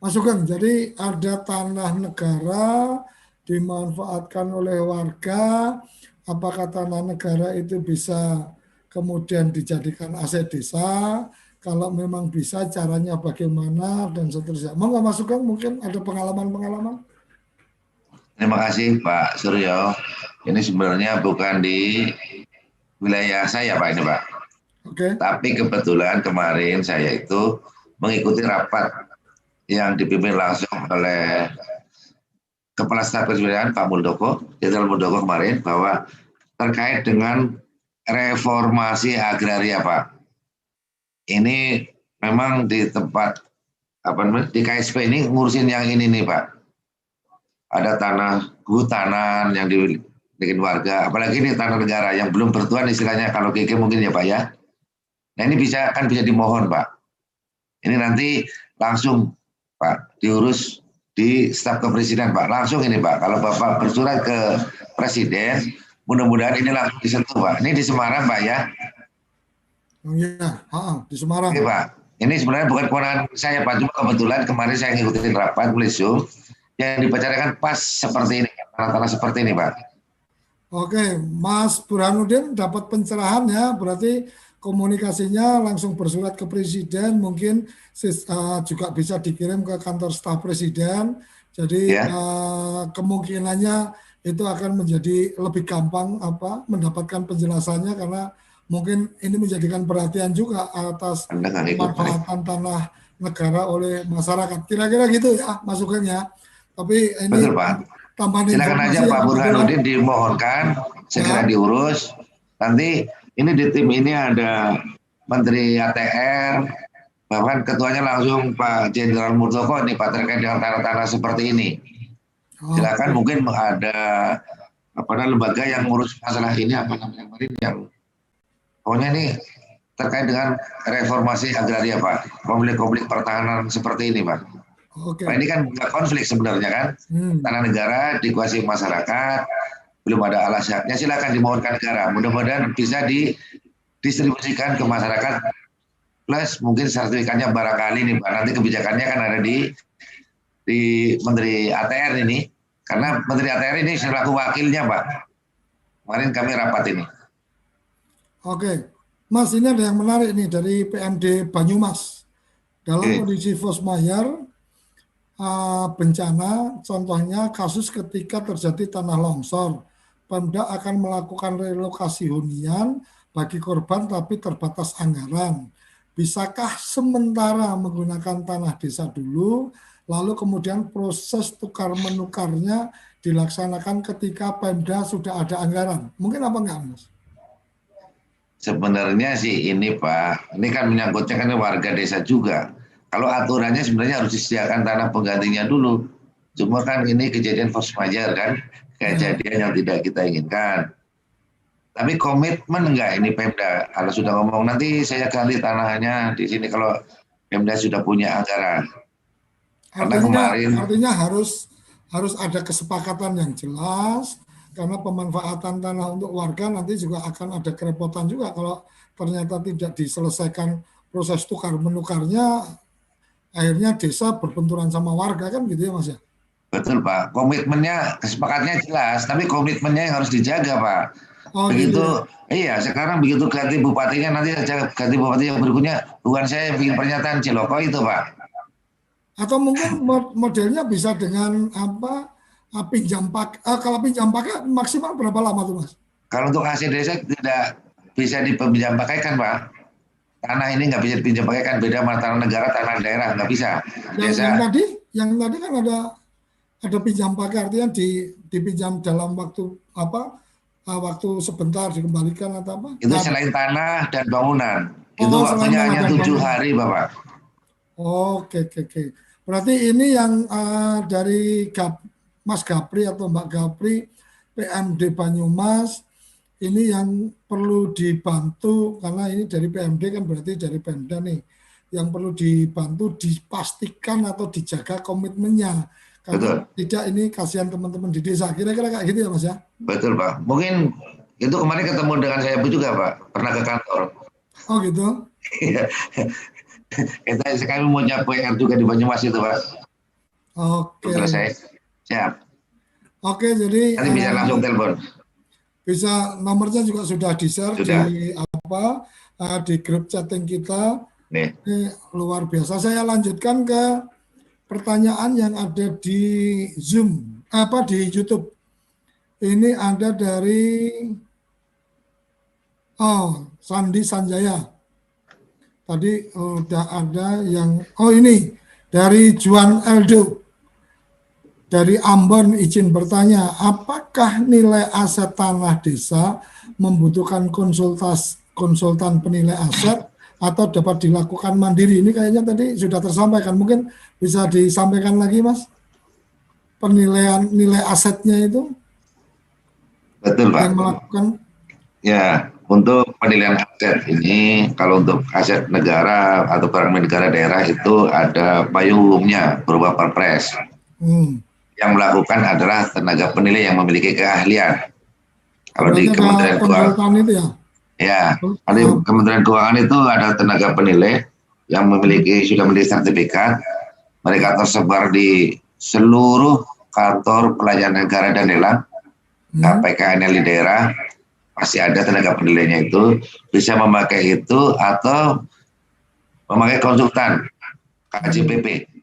Mas Sugeng. Jadi ada tanah negara dimanfaatkan oleh warga. Apakah tanah negara itu bisa kemudian dijadikan aset desa? Kalau memang bisa, caranya bagaimana dan seterusnya. Monggo, Mas Sugeng, mungkin ada pengalaman-pengalaman. Terima kasih Pak Suryo. Ini sebenarnya bukan di wilayah saya Pak ini Pak. Oke. Tapi kebetulan kemarin saya itu mengikuti rapat yang dipimpin langsung oleh Kepala Staf Kepresidenan Pak Muldoko, Jenderal Muldoko kemarin, bahwa terkait dengan reformasi agraria Pak. Ini memang di tempat di KSP ini ngurusin yang ini nih Pak. Ada tanah hutanan yang dimiliki warga, apalagi ini tanah negara yang belum bertuan istilahnya kalau GG mungkin ya Pak ya. Nah ini bisa dimohon Pak. Ini nanti langsung Pak diurus di staf kepresidenan Pak. Langsung ini Pak, kalau Bapak bersurat ke Presiden, mudah-mudahan ini langsung disentuh Pak. Ini di Semarang Pak ya. Oh iya, di Semarang. Oke Pak, ini sebenarnya bukan kewenangan saya Pak, cuma kebetulan kemarin saya ngikutin rapat Zoom yang dibicarakan pas seperti ini, tanah-tanah seperti ini Pak. Oke, Mas Burhanuddin dapat pencerahan ya, berarti komunikasinya langsung bersurat ke Presiden, mungkin juga bisa dikirim ke kantor staf Presiden, jadi kemungkinannya itu akan menjadi lebih gampang mendapatkan penjelasannya, karena mungkin ini menjadikan perhatian juga atas pemanfaatan tanah negara oleh masyarakat. Kira-kira gitu ya, Mas Sugeng ya. Tapi ini betul Pak. Silakan aja Pak Burhanuddin dimohonkan segera diurus. Nanti ini di tim ini ada Menteri ATR, bahkan ketuanya langsung Pak Jenderal Muldoko nih Pak, terkait dengan tanah-tanah seperti ini. Silakan mungkin ada lembaga yang ngurus masalah ini yang pokoknya ini terkait dengan reformasi agraria Pak, konflik-konflik pertahanan seperti ini Pak. Oke. Nah, ini kan nggak konflik sebenarnya kan, tanah negara dikuasai masyarakat, belum ada alasannya, silakan dimohonkan negara. Mudah-mudahan bisa didistribusikan ke masyarakat, plus mungkin sertifikatnya barangkali nih Pak, nanti kebijakannya kan ada di Menteri ATR ini, karena Menteri ATR ini selaku wakilnya Pak. Kemarin kami rapat ini. Oke, Mas, ini ada yang menarik nih dari PMD Banyumas. Dalam kondisi force majeure bencana, contohnya kasus ketika terjadi tanah longsor, Pemda akan melakukan relokasi hunian bagi korban tapi terbatas anggaran. Bisakah sementara menggunakan tanah desa dulu, lalu kemudian proses tukar menukarnya dilaksanakan ketika Pemda sudah ada anggaran? Mungkin apa enggak, Mas? Sebenarnya sih ini Pak, ini kan menyangkutnya kan warga desa juga. Kalau aturannya sebenarnya harus disediakan tanah penggantinya dulu. Cuma kan ini kejadian force majeure kan, kejadian yang tidak kita inginkan. Tapi komitmen enggak ini Pemda? Kalau sudah ngomong nanti saya ganti tanahnya di sini kalau Pemda sudah punya anggaran. Artinya harus ada kesepakatan yang jelas, karena pemanfaatan tanah untuk warga nanti juga akan ada kerepotan juga kalau ternyata tidak diselesaikan proses tukar menukarnya, akhirnya desa berbenturan sama warga kan gitu ya Mas ya? Betul Pak, komitmennya, kesepakatannya jelas, tapi komitmennya yang harus dijaga Pak. Begitu, gitu. Iya sekarang begitu ganti bupatinya, nanti ganti bupati yang berikutnya, bukan saya yang bikin pernyataan Ciloko itu Pak. Atau mungkin modelnya bisa dengan pinjam pakai, kalau pinjam pakai maksimal berapa lama tuh Mas? Kalau untuk aset desa tidak bisa dipinjam pakaikan, Pak. Tanah ini nggak bisa dipinjam pakaikan, beda sama tanah negara, tanah daerah, nggak bisa. Yang tadi kan ada pinjam pakai, artinya dipinjam dalam waktu waktu sebentar dikembalikan atau apa? Itu selain tanah dan bangunan. Itu waktunya hanya 7 hari, Bapak. Oke. Berarti ini yang dari Mas Gapri atau Mbak Gapri, PMD Banyumas, ini yang perlu dibantu, karena ini dari PMD kan berarti dari Pemda nih, yang perlu dibantu dipastikan atau dijaga komitmennya. Karena tidak, ini kasihan teman-teman di desa. Kira-kira kayak gitu ya Mas ya? Betul Pak. Mungkin itu kemarin ketemu dengan saya juga Pak, pernah ke kantor. Oh gitu? Kami mau nyapu PR juga di Banyumas itu Pak. Oke. Selesai. Siap. Oke, jadi nanti bisa langsung telepon. Bisa, nomornya juga sudah di-share di grup chatting kita. Nih. Ini luar biasa. Saya lanjutkan ke pertanyaan yang ada di Zoom, di YouTube. Ini ada dari Sandi Sanjaya. Tadi udah ada yang ini dari Juan Eldo. Dari Ambon izin bertanya, apakah nilai aset tanah desa membutuhkan konsultan penilai aset atau dapat dilakukan mandiri? Ini kayaknya tadi sudah tersampaikan, mungkin bisa disampaikan lagi Mas, penilaian nilai asetnya itu? Betul Pak. Yang melakukan? Ya, untuk penilaian aset ini, kalau untuk aset negara atau barang milik negara daerah itu ada payung hukumnya berupa Perpres. Yang melakukan adalah tenaga penilai yang memiliki keahlian. Kalau di Kementerian Keuangan itu ya, di Kementerian Keuangan itu ada tenaga penilai yang sudah memiliki sertifikat. Mereka tersebar di seluruh kantor pelayanan negara dan lelang, KPKNL di daerah. Pasti ada tenaga penilainya itu, bisa memakai itu atau memakai konsultan KJPP.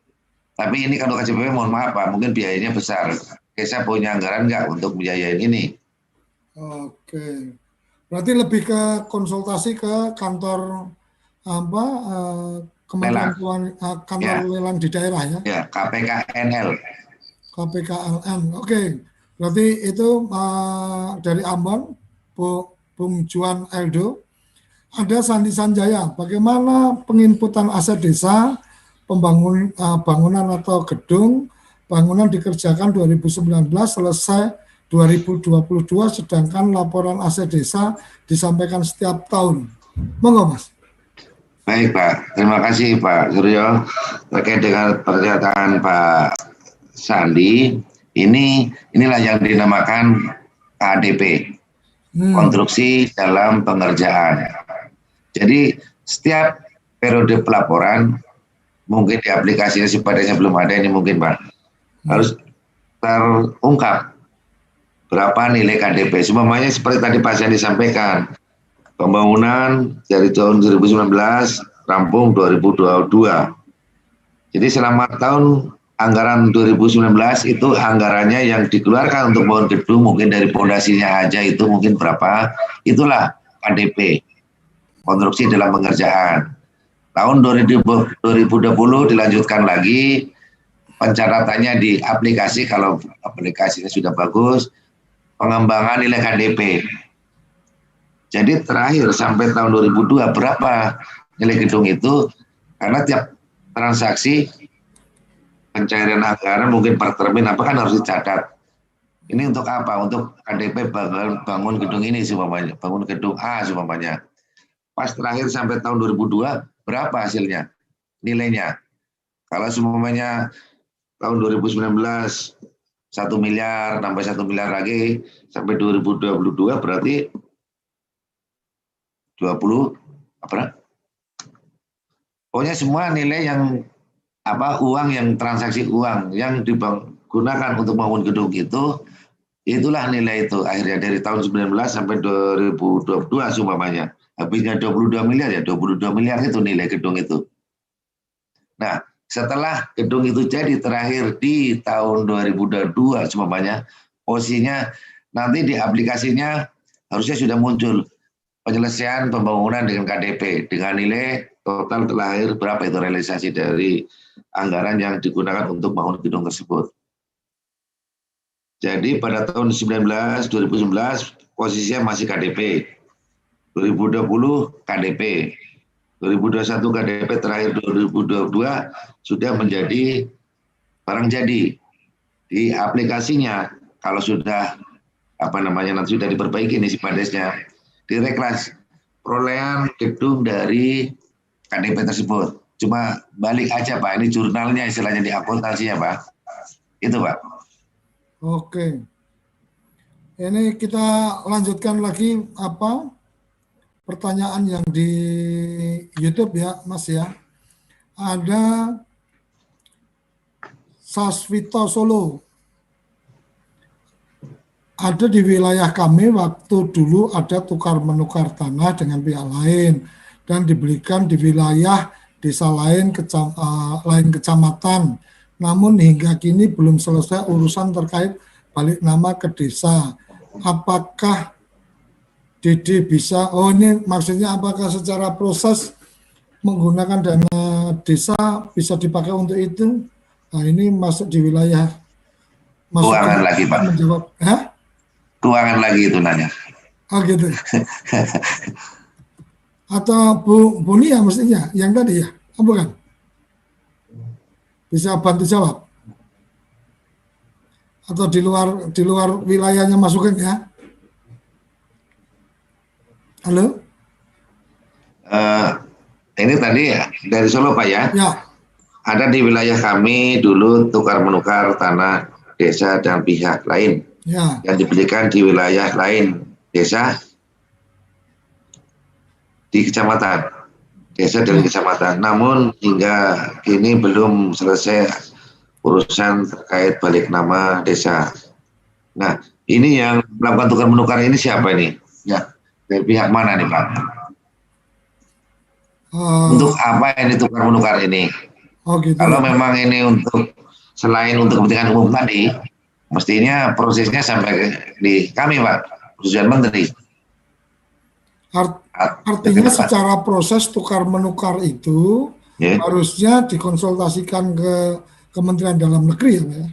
Tapi ini kalau KJPP mohon maaf Pak, mungkin biayanya besar. Saya punya anggaran nggak untuk biayain ini? Oke, berarti lebih ke konsultasi ke kantor Kementerian Keuangan, kantor lelang di daerah ya? Ya, KPKNL. KPKLN, oke. Berarti itu dari Ambon, Bung Juan Eldo. Ada Sandi Sanjaya, bagaimana penginputan aset desa, bangunan atau gedung, bangunan dikerjakan 2019, selesai 2022, sedangkan laporan aset desa disampaikan setiap tahun. Monggo Mas. Baik Pak, terima kasih Pak Suryo. Terkait dengan pernyataan Pak Sandi, inilah yang dinamakan KDP, konstruksi dalam pengerjaan. Jadi setiap periode pelaporan, mungkin di aplikasinya sifatnya belum ada ini mungkin Pak, harus terungkap berapa nilai KDP. Semuanya seperti tadi Pak Sandi disampaikan, pembangunan dari tahun 2019 rampung 2022. Jadi selama tahun anggaran 2019 itu anggarannya yang dikeluarkan untuk bangun gedung mungkin dari pondasinya aja itu mungkin berapa, itulah KDP, konstruksi dalam pengerjaan. Tahun 2020 dilanjutkan lagi, pencatatannya di aplikasi, kalau aplikasinya sudah bagus, pengembangan nilai KDP. Jadi terakhir sampai tahun 2002 berapa nilai gedung itu, karena tiap transaksi pencairan anggaran mungkin per termin apa kan harus dicatat. Ini untuk apa? Untuk KDP bangun gedung ini semuanya, bangun gedung A semuanya. Pas terakhir sampai tahun 2002 berapa hasilnya, nilainya? Kalau semuanya tahun 2019 1 miliar, tambah 1 miliar lagi, sampai 2022 berarti 20, pokoknya semua nilai yang uang, yang transaksi uang, yang digunakan untuk membangun gedung itu, itulah nilai itu, akhirnya dari tahun 19 sampai 2022 semuanya. Habisnya 22 miliar ya, 22 miliar itu nilai gedung itu. Nah, setelah gedung itu jadi terakhir di tahun 2022 semuanya, posisinya nanti di aplikasinya harusnya sudah muncul penyelesaian pembangunan dengan KDP dengan nilai total terakhir berapa itu realisasi dari anggaran yang digunakan untuk bangun gedung tersebut. Jadi pada tahun 2019 posisinya masih KDP, 2020 KDP, 2021 KDP, terakhir 2022 sudah menjadi barang jadi. Di aplikasinya kalau sudah nanti sudah diperbaiki nih si padesnya, direklas perolehan gedung dari KDP tersebut. Cuma balik aja Pak, ini jurnalnya istilahnya di akuntansinya Pak. Itu Pak. Oke. Ini kita lanjutkan lagi pertanyaan yang di YouTube ya Mas ya. Ada Saswito Solo. Ada di wilayah kami waktu dulu ada tukar-menukar tanah dengan pihak lain dan dibelikan di wilayah desa lain, lain kecamatan. Namun hingga kini belum selesai urusan terkait balik nama ke desa. Apakah Dede bisa, ini maksudnya apakah secara proses menggunakan dana desa bisa dipakai untuk itu? Nah ini masuk di wilayah keuangan lagi Pak. Menjawab, keuangan lagi itu nanya. Oh gitu. Atau Bu Nia mestinya yang tadi ya, bukan? Bisa bantu jawab? Atau di luar wilayahnya masukin ya? Halo? Ini tadi ya, dari Solo Pak ya? Ya. Ada di wilayah kami dulu tukar-menukar tanah desa dan pihak lain Ya. yang dibelikan di wilayah lain desa di kecamatan, desa dan kecamatan. Namun hingga kini belum selesai urusan terkait balik nama desa. Nah, ini yang melakukan tukar-menukar ini siapa ini? Ya, dari pihak mana nih Pak? Untuk apa ini tukar-menukar ini? Oh gitu. Kalau memang ini untuk selain untuk kepentingan umum tadi, mestinya prosesnya sampai di kami Pak, Persetujuan Menteri. Artinya secara proses tukar-menukar itu harusnya dikonsultasikan ke Kementerian Dalam Negeri ya Pak ya?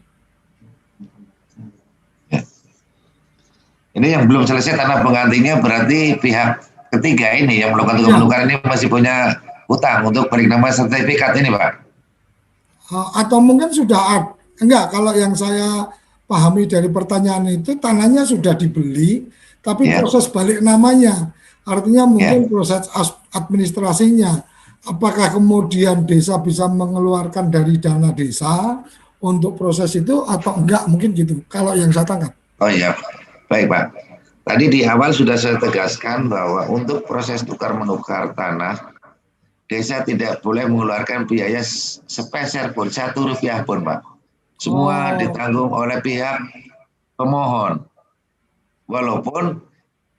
Ini yang belum selesai tanah penggantinya berarti pihak ketiga ini yang melakukan tukar-menukar ini masih punya hutang untuk balik nama sertifikat ini Pak. Atau mungkin sudah enggak, kalau yang saya pahami dari pertanyaan itu tanahnya sudah dibeli tapi proses balik namanya, artinya mungkin proses administrasinya, apakah kemudian desa bisa mengeluarkan dari dana desa untuk proses itu atau enggak, mungkin gitu kalau yang saya tangkap. Oh iya, baik Pak. Tadi di awal sudah saya tegaskan bahwa untuk proses tukar-menukar tanah desa tidak boleh mengeluarkan biaya sepeser pun, Rp1 pun Pak. Semua ditanggung oleh pihak pemohon. Walaupun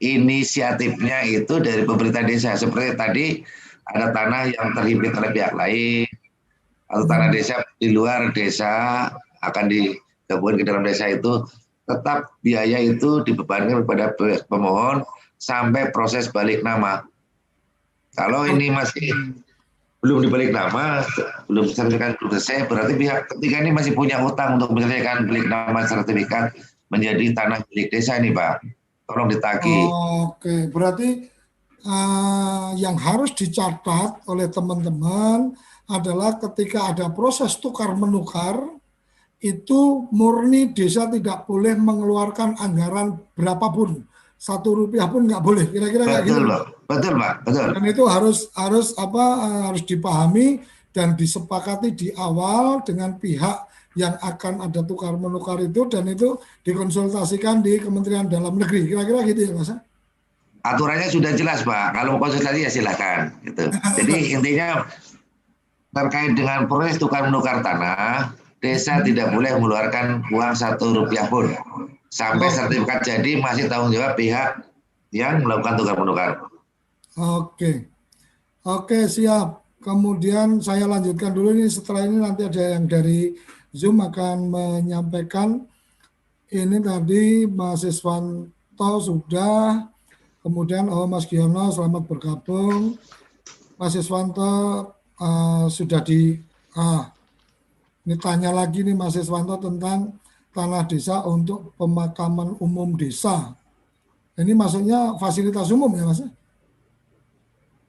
inisiatifnya itu dari pemerintah desa. Seperti tadi ada tanah yang terhimpit oleh pihak lain, atau tanah desa di luar desa akan digabungkan ke dalam desa itu, tetap biaya itu dibebankan kepada pemohon sampai proses balik nama. Kalau ini masih belum dibalik nama, belum selesai, berarti pihak ketiga ini masih punya utang untuk menyelesaikan balik nama sertifikat menjadi tanah milik desa ini Pak. Tolong ditagih. Oke, berarti yang harus dicatat oleh teman-teman adalah ketika ada proses tukar-menukar, itu murni desa tidak boleh mengeluarkan anggaran berapapun. Rp1 pun nggak boleh, kira-kira kayak gitu. Betul Pak, betul. Dan itu harus dipahami dan disepakati di awal dengan pihak yang akan ada tukar-menukar itu, dan itu dikonsultasikan di Kementerian Dalam Negeri, kira-kira gitu ya Mas? Aturannya sudah jelas Pak, kalau mau konsultasi ya silakan. Gitu. Jadi intinya terkait dengan proses tukar-menukar tanah, desa tidak boleh mengeluarkan uang Rp1 pun. Sampai sertifikat jadi masih tanggung jawab pihak yang melakukan tukar-menukar. Oke, siap. Kemudian saya lanjutkan dulu ini, setelah ini nanti ada yang dari Zoom akan menyampaikan. Ini tadi Mas Iswanto sudah, Kemudian Mas Giono selamat bergabung. Mas Iswanto sudah ini tanya lagi nih Mas Iswanto tentang tanah desa untuk pemakaman umum desa. Ini maksudnya fasilitas umum ya Mas?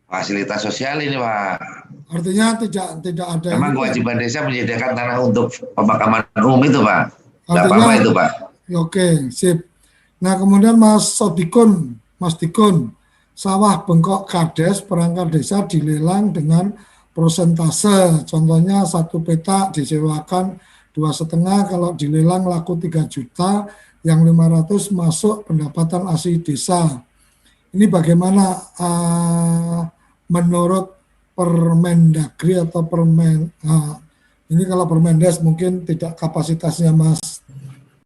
Fasilitas sosial ini Pak. Artinya tidak ada. Memang kewajiban desa menyediakan tanah untuk pemakaman umum itu Pak. Tidak Artinya, apa-apa itu Pak. Oke, sip. Nah kemudian Mas Dikun, sawah bengkok kades perangkat desa dilelang dengan prosentase. Contohnya 1 petak disewakan 2,5, kalau dilelang laku 3 juta, yang 500 masuk pendapatan asli desa. Ini bagaimana menurut Permendagri atau ini kalau Permendes mungkin tidak kapasitasnya Mas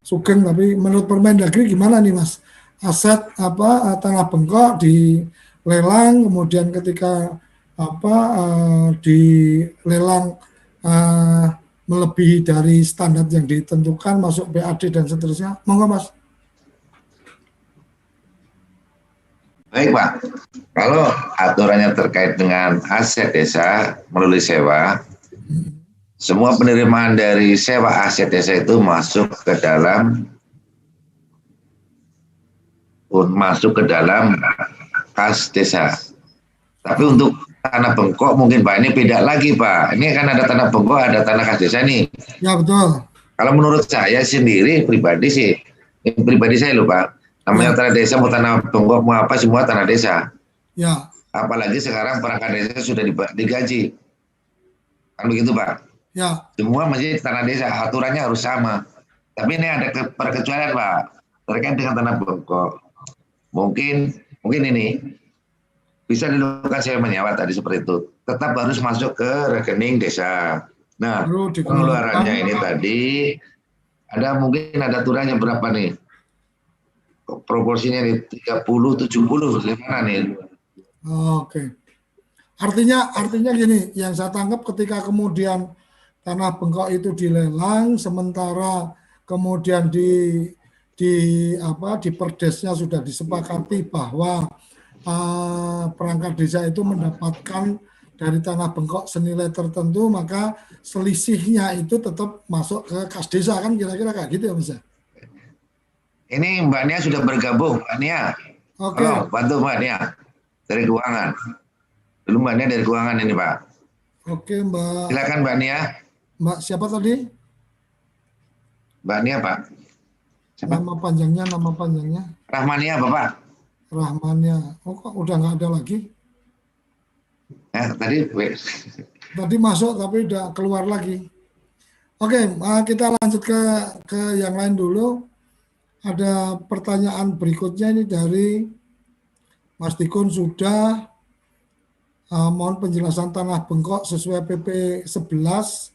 Sugeng, tapi menurut Permendagri gimana nih Mas? Aset tanah bengkok dilelang, kemudian ketika dilelang melebihi dari standar yang ditentukan, masuk PAD dan seterusnya. Monggo Mas. Baik Pak, kalau aturannya terkait dengan aset desa melalui sewa, semua penerimaan dari sewa aset desa itu masuk ke dalam kas desa. Tapi untuk tanah bengkok mungkin Pak, ini beda lagi Pak. Ini kan ada tanah bengkok, ada tanah kas desa nih. Ya betul. Kalau menurut saya sendiri pribadi saya loh Pak. Namanya tanah desa, mau tanah bengkok, mau apa, semua tanah desa. Ya. Apalagi sekarang perangkat desa sudah digaji. Kan begitu Pak? Ya. Semua masih tanah desa, aturannya harus sama. Tapi ini ada perkecualian Pak, terkait dengan tanah bengkok. Mungkin ini bisa dilakukan sewa menyewa tadi seperti itu. Tetap harus masuk ke rekening desa. Nah, pengeluarannya ini tadi mungkin ada aturannya berapa nih? Proporsinya nih 30-70 bagaimana nih? Oke. Artinya gini, yang saya tangkap ketika kemudian tanah bengkok itu dilelang, sementara kemudian di perdesnya sudah disepakati bahwa perangkat desa itu mendapatkan dari tanah bengkok senilai tertentu, maka selisihnya itu tetap masuk ke kas desa, kan kira-kira kayak gitu ya Mas? Ini Mbak Nia sudah bergabung, Mbak Nia. Oke. Halo, bantu Mbak Nia dari keuangan. Dulu Mbak Nia dari keuangan ini Pak. Oke Mbak. Silakan Mbak Nia. Mbak siapa tadi? Mbak Nia Pak. Siapa? Nama panjangnya. Rahmania Bapak. Rahmania. Oh kok udah nggak ada lagi? Tadi masuk tapi udah keluar lagi. Oke, kita lanjut ke yang lain dulu. Ada pertanyaan berikutnya ini dari Mas Dikun sudah mohon penjelasan tanah bengkok sesuai PP 11.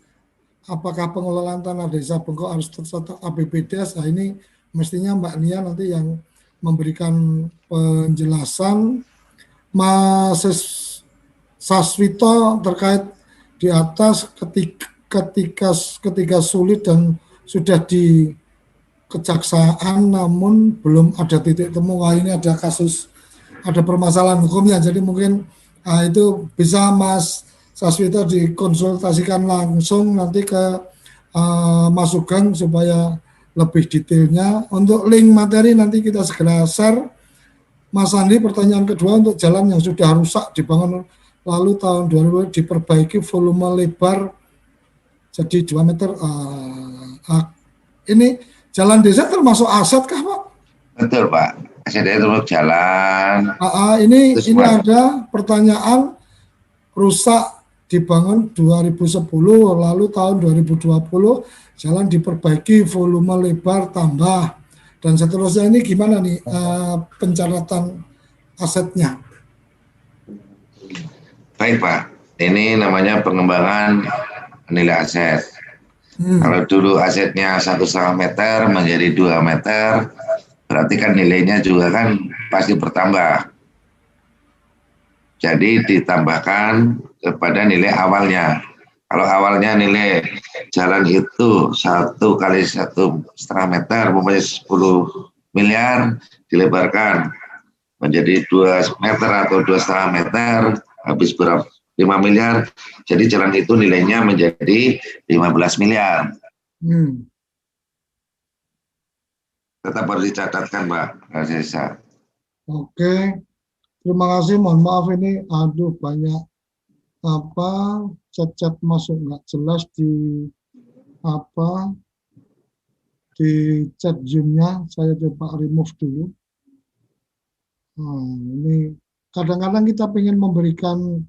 Apakah pengelolaan tanah desa bengkok harus tercatat APBDes? Nah ini mestinya Mbak Nia nanti yang memberikan penjelasan. Mas Saswito terkait di atas ketika sulit dan sudah di kejaksaan namun belum ada titik temu. Wah ini ada permasalahan hukumnya, jadi mungkin itu bisa Mas Saswito dikonsultasikan langsung nanti ke Mas Sugeng supaya lebih detailnya. Untuk link materi nanti kita segera share. Mas Andi, pertanyaan kedua, untuk jalan yang sudah rusak dibangun lalu tahun 2000 diperbaiki volume lebar jadi 2 meter. Ini jalan desa termasuk aset kah Pak? Betul Pak, aset desa termasuk jalan. Ini ada pertanyaan rusak dibangun 2010 lalu tahun 2020 jalan diperbaiki volume lebar tambah dan seterusnya. Ini gimana nih pencatatan asetnya? Baik Pak, ini namanya pengembangan nilai aset. Kalau dulu asetnya 1,5 meter menjadi 2 meter, berarti kan nilainya juga kan pasti bertambah. Jadi ditambahkan kepada nilai awalnya. Kalau awalnya nilai jalan itu 1 kali 1,5 meter, umpamanya 10 miliar, dilebarkan menjadi 2 meter atau 2,5 meter, habis berapa 5 miliar, jadi jalan itu nilainya menjadi 15 miliar. Tetap harus dicatatkan, Pak Reza. Oke, terima kasih. Mohon maaf ini, aduh banyak chat-chat masuk nggak jelas di di chat Zoom-nya. Saya coba remove dulu. Nah, ini kadang-kadang kita ingin memberikan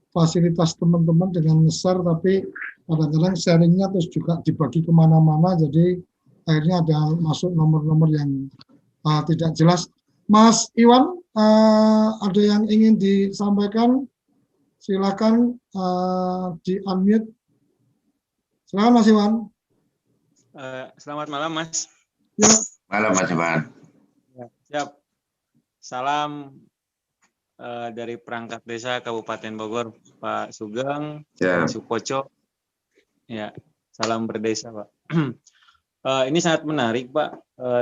fasilitas teman-teman dengan nge-share, tapi kadang-kadang sharingnya terus juga dibagi kemana-mana, jadi akhirnya ada masuk nomor-nomor yang tidak jelas. Mas Iwan, ada yang ingin disampaikan? Silakan di-unmute. Silakan Mas Iwan. Selamat malam, Mas. Ya. Malam, Mas Iwan. Ya, siap. Salam dari perangkat desa Kabupaten Bogor, Pak Sugeng, Ya. Pak Sukoco. Ya, salam berdesa, Pak. Ini sangat menarik, Pak,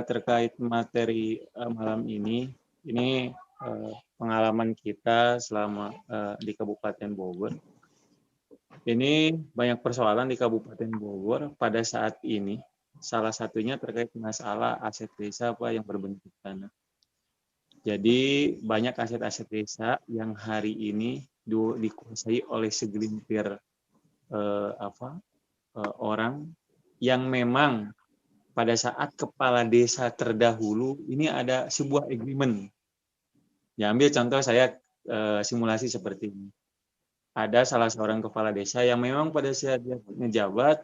terkait materi malam ini. Ini pengalaman kita selama di Kabupaten Bogor. Ini banyak persoalan di Kabupaten Bogor pada saat ini. Salah satunya terkait masalah aset desa, Pak, yang berbentuk tanah. Jadi banyak aset-aset desa yang hari ini dikuasai oleh segelintir orang yang memang pada saat kepala desa terdahulu ini ada sebuah agreement. Ya, ambil contoh saya simulasi seperti ini. Ada salah seorang kepala desa yang memang pada saat dia menjabat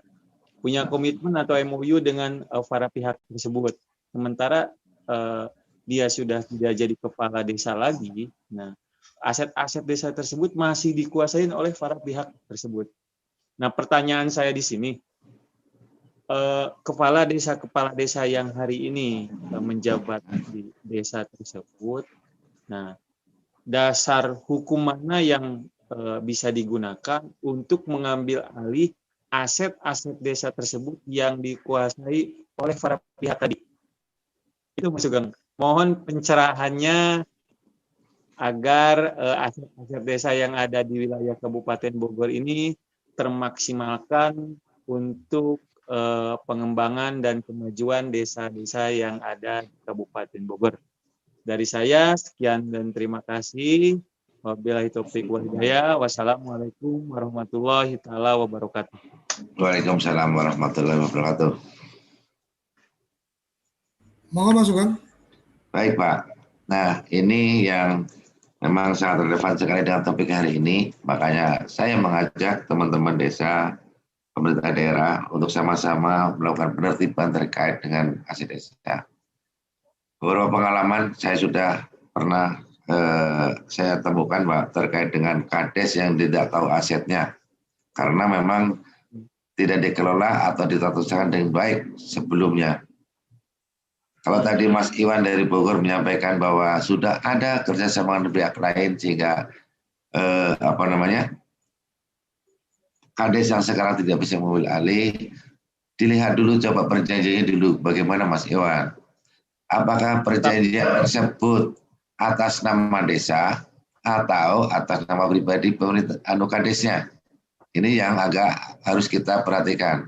punya komitmen atau MOU dengan para pihak tersebut. Sementara dia sudah tidak jadi kepala desa lagi, nah aset-aset desa tersebut masih dikuasai oleh para pihak tersebut. Nah, pertanyaan saya di sini, kepala desa yang hari ini menjabat di desa tersebut, nah dasar hukum mana yang bisa digunakan untuk mengambil alih aset-aset desa tersebut yang dikuasai oleh para pihak tadi? Itu Mas Sugeng. Mohon pencerahannya agar aset-aset desa yang ada di wilayah Kabupaten Bogor ini termaksimalkan untuk pengembangan dan kemajuan desa-desa yang ada di Kabupaten Bogor. Dari saya, sekian dan terima kasih. Wabillahi taufiq wal hidayah. Wassalamualaikum warahmatullahi taala wabarakatuh. Waalaikumsalam warahmatullahi wabarakatuh. Mohon Mas Sugeng. Baik, Pak. Nah, ini yang memang sangat relevan sekali dengan topik hari ini. Makanya saya mengajak teman-teman desa, pemerintah daerah untuk sama-sama melakukan penertiban terkait dengan aset desa. Beberapa pengalaman saya sudah pernah saya temukan, Pak, terkait dengan kades yang tidak tahu asetnya. Karena memang tidak dikelola atau ditata usaha dengan baik sebelumnya. Kalau tadi Mas Iwan dari Bogor menyampaikan bahwa sudah ada kerjasama dengan pihak lain sehingga kades yang sekarang tidak bisa mengambil alih, dilihat dulu, coba perjanjiannya dulu. Bagaimana Mas Iwan? Apakah perjanjian tersebut atas nama desa atau atas nama pribadi pemerintah kadesnya? Ini yang agak harus kita perhatikan.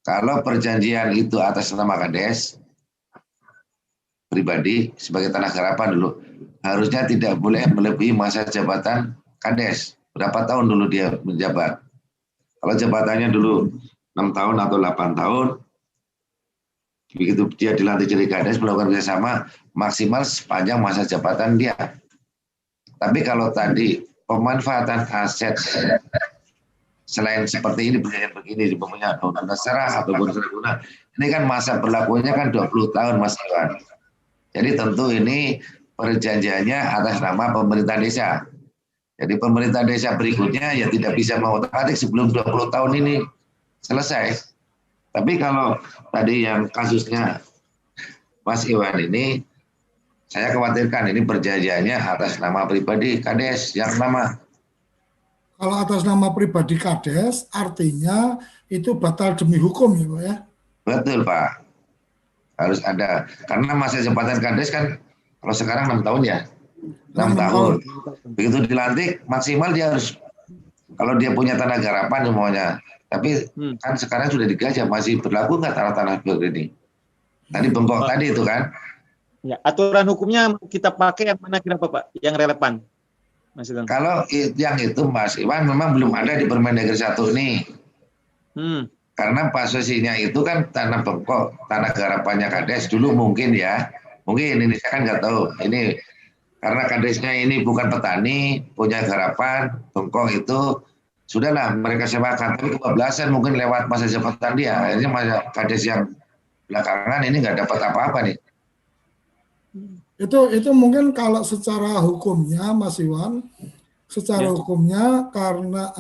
Kalau perjanjian itu atas nama kades pribadi sebagai tanah garapan dulu, harusnya tidak boleh melebihi masa jabatan kades. Berapa tahun dulu dia menjabat? Kalau jabatannya dulu 6 tahun atau 8 tahun, begitu dia dilantik jadi kades melakukan kerjasama maksimal sepanjang masa jabatan dia. Tapi kalau tadi pemanfaatan aset selain seperti ini, perjanjian begini, punya undang-undang serah atau guna, ini kan masa berlakunya kan 20 tahun Mas Iwan. Jadi tentu ini perjanjiannya atas nama pemerintah desa. Jadi pemerintah desa berikutnya ya tidak bisa mengotak-atik sebelum 20 tahun ini selesai. Tapi kalau tadi yang kasusnya Mas Iwan ini, saya khawatirkan ini perjanjiannya atas nama pribadi kades yang nama. Kalau atas nama pribadi kades, artinya itu batal demi hukum ya Pak ya? Betul Pak. Harus ada. Karena masa jabatan kades kan Kalau sekarang 6 tahun ya, 6 tahun. Begitu dilantik maksimal dia harus, kalau dia punya tanah garapan semuanya. Tapi kan sekarang sudah digajah, masih berlaku nggak tanah-tanah ini? Tadi bengkok tadi itu kan? Ya, aturan hukumnya kita pakai yang mana kira Pak? Yang relevan, Mas Sugeng? Kalau yang itu Mas Iwan memang belum ada di Permendagri 1 ini. Karena posisinya itu kan tanah bengkok, tanah garapannya Kades dulu mungkin ya. Mungkin ini saya kan nggak tahu. Ini karena Kadesnya ini bukan petani, punya garapan, bengkok itu sudahlah mereka sewakan. Tapi kebablasan mungkin lewat masa jabatan dia. Akhirnya masa Kades yang belakangan ini nggak dapat apa-apa nih. Itu mungkin kalau secara hukumnya, Mas Iwan, secara hukumnya karena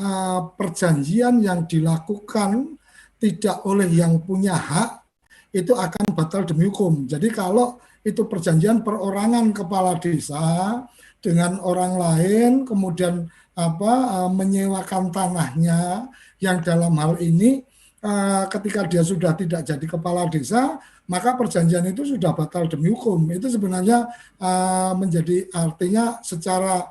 perjanjian yang dilakukan tidak oleh yang punya hak, itu akan batal demi hukum. Jadi kalau itu perjanjian perorangan kepala desa dengan orang lain, kemudian menyewakan tanahnya, yang dalam hal ini ketika dia sudah tidak jadi kepala desa, maka perjanjian itu sudah batal demi hukum. Itu sebenarnya menjadi artinya secara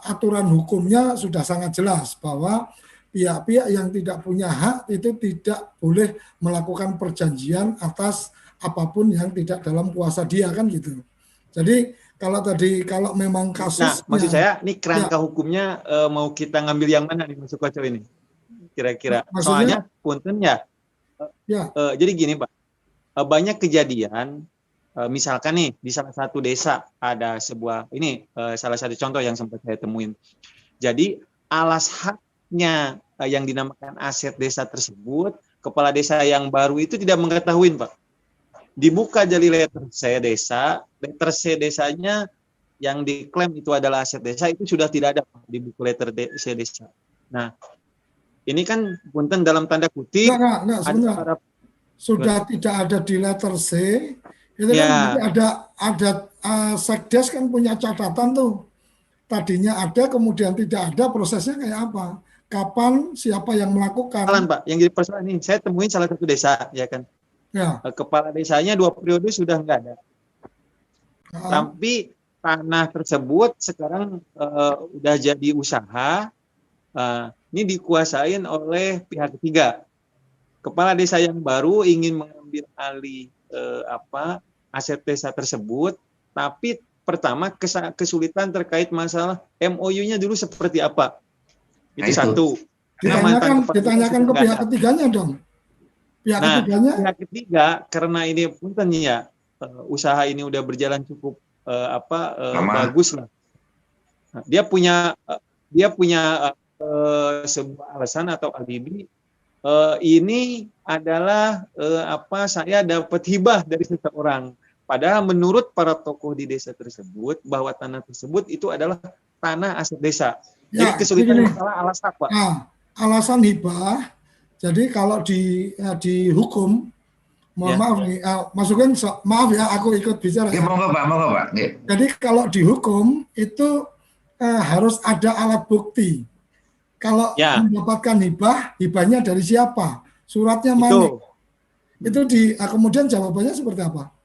aturan hukumnya sudah sangat jelas bahwa pihak-pihak yang tidak punya hak itu tidak boleh melakukan perjanjian atas apapun yang tidak dalam kuasa dia, kan gitu. Jadi kalau memang kasusnya, maksud saya ini kerangka hukumnya mau kita ngambil yang mana nih Mas Sukoco ini kira-kira? Soalnya punten ya. Jadi gini Pak, banyak kejadian misalkan nih di salah satu desa ada sebuah, ini salah satu contoh yang sempat saya temuin. Jadi alas haknya yang dinamakan aset desa tersebut, kepala desa yang baru itu tidak mengetahui Pak. Dibuka jadi letter C desa, letter C desanya yang diklaim itu adalah aset desa itu sudah tidak ada Pak, di buku letter C desa. Nah, ini kan punten dalam tanda kutip sebenarnya sudah tidak ada di letter C, itu kan ada Sekdes kan punya catatan tuh. Tadinya ada, kemudian tidak ada, prosesnya kayak apa? Kapan, siapa yang melakukan? Pak, yang jadi persoalan ini, saya temuin salah satu desa, ya kan? Ya. Kepala desanya 2 periode sudah nggak ada. Tapi tanah tersebut sekarang udah jadi usaha, ini dikuasain oleh pihak ketiga. Kepala desa yang baru ingin mengambil alih aset desa tersebut, tapi pertama kesulitan terkait masalah MOU-nya dulu seperti apa. Itu satu. Ditanyakan ke pihak ketiganya dong. Pihak ketiga karena ini punten ya, usaha ini udah berjalan cukup bagus lah. Nah, dia punya sebuah alasan atau alibi. Ini adalah saya dapat hibah dari seseorang. Padahal menurut para tokoh di desa tersebut bahwa tanah tersebut itu adalah tanah aset desa. Jadi kesulitan masalah alas hak, Pak. Alasan hibah. Jadi kalau di hukum, mohon maaf nih, Mas Sugeng, maaf ya aku ikut bicara. Ya, monggo Pak. Jadi kalau di hukum itu harus ada alat bukti. Kalau mendapatkan hibahnya dari siapa? Suratnya mana? Itu kemudian jawabannya seperti apa?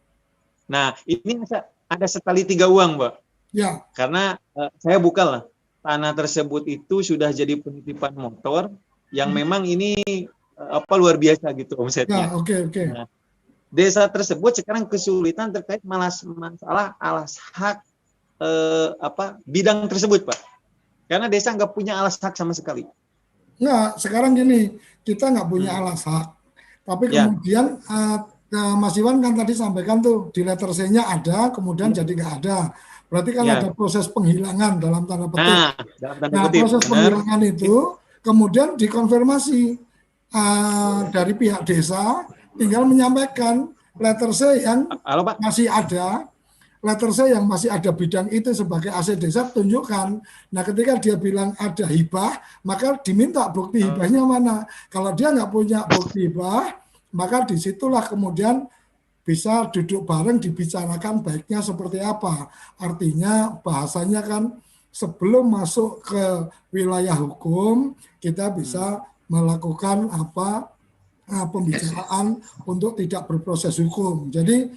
Nah, ini ada setali 3 uang, Mbak. Ya. Karena saya bukalah tanah tersebut itu sudah jadi penitipan motor yang memang ini luar biasa gitu omsetnya. Ya, oke. Nah, desa tersebut sekarang kesulitan terkait masalah alas hak bidang tersebut, Pak. Karena desa nggak punya alas hak sama sekali. Nah, sekarang gini, kita nggak punya alas hak. Tapi kemudian Mas Iwan kan tadi sampaikan tuh di letter C-nya ada, kemudian jadi nggak ada. Berarti kan ada proses penghilangan dalam tanda petik. Proses penghilangan itu kemudian dikonfirmasi dari pihak desa, tinggal menyampaikan letter C yang masih ada. Letter C yang masih ada bidang itu sebagai aset desa, tunjukkan. Nah, ketika dia bilang ada hibah, maka diminta bukti hibahnya mana. Kalau dia nggak punya bukti hibah, maka disitulah kemudian bisa duduk bareng dibicarakan baiknya seperti apa. Artinya bahasanya kan sebelum masuk ke wilayah hukum, kita bisa melakukan pembicaraan untuk tidak berproses hukum. Jadi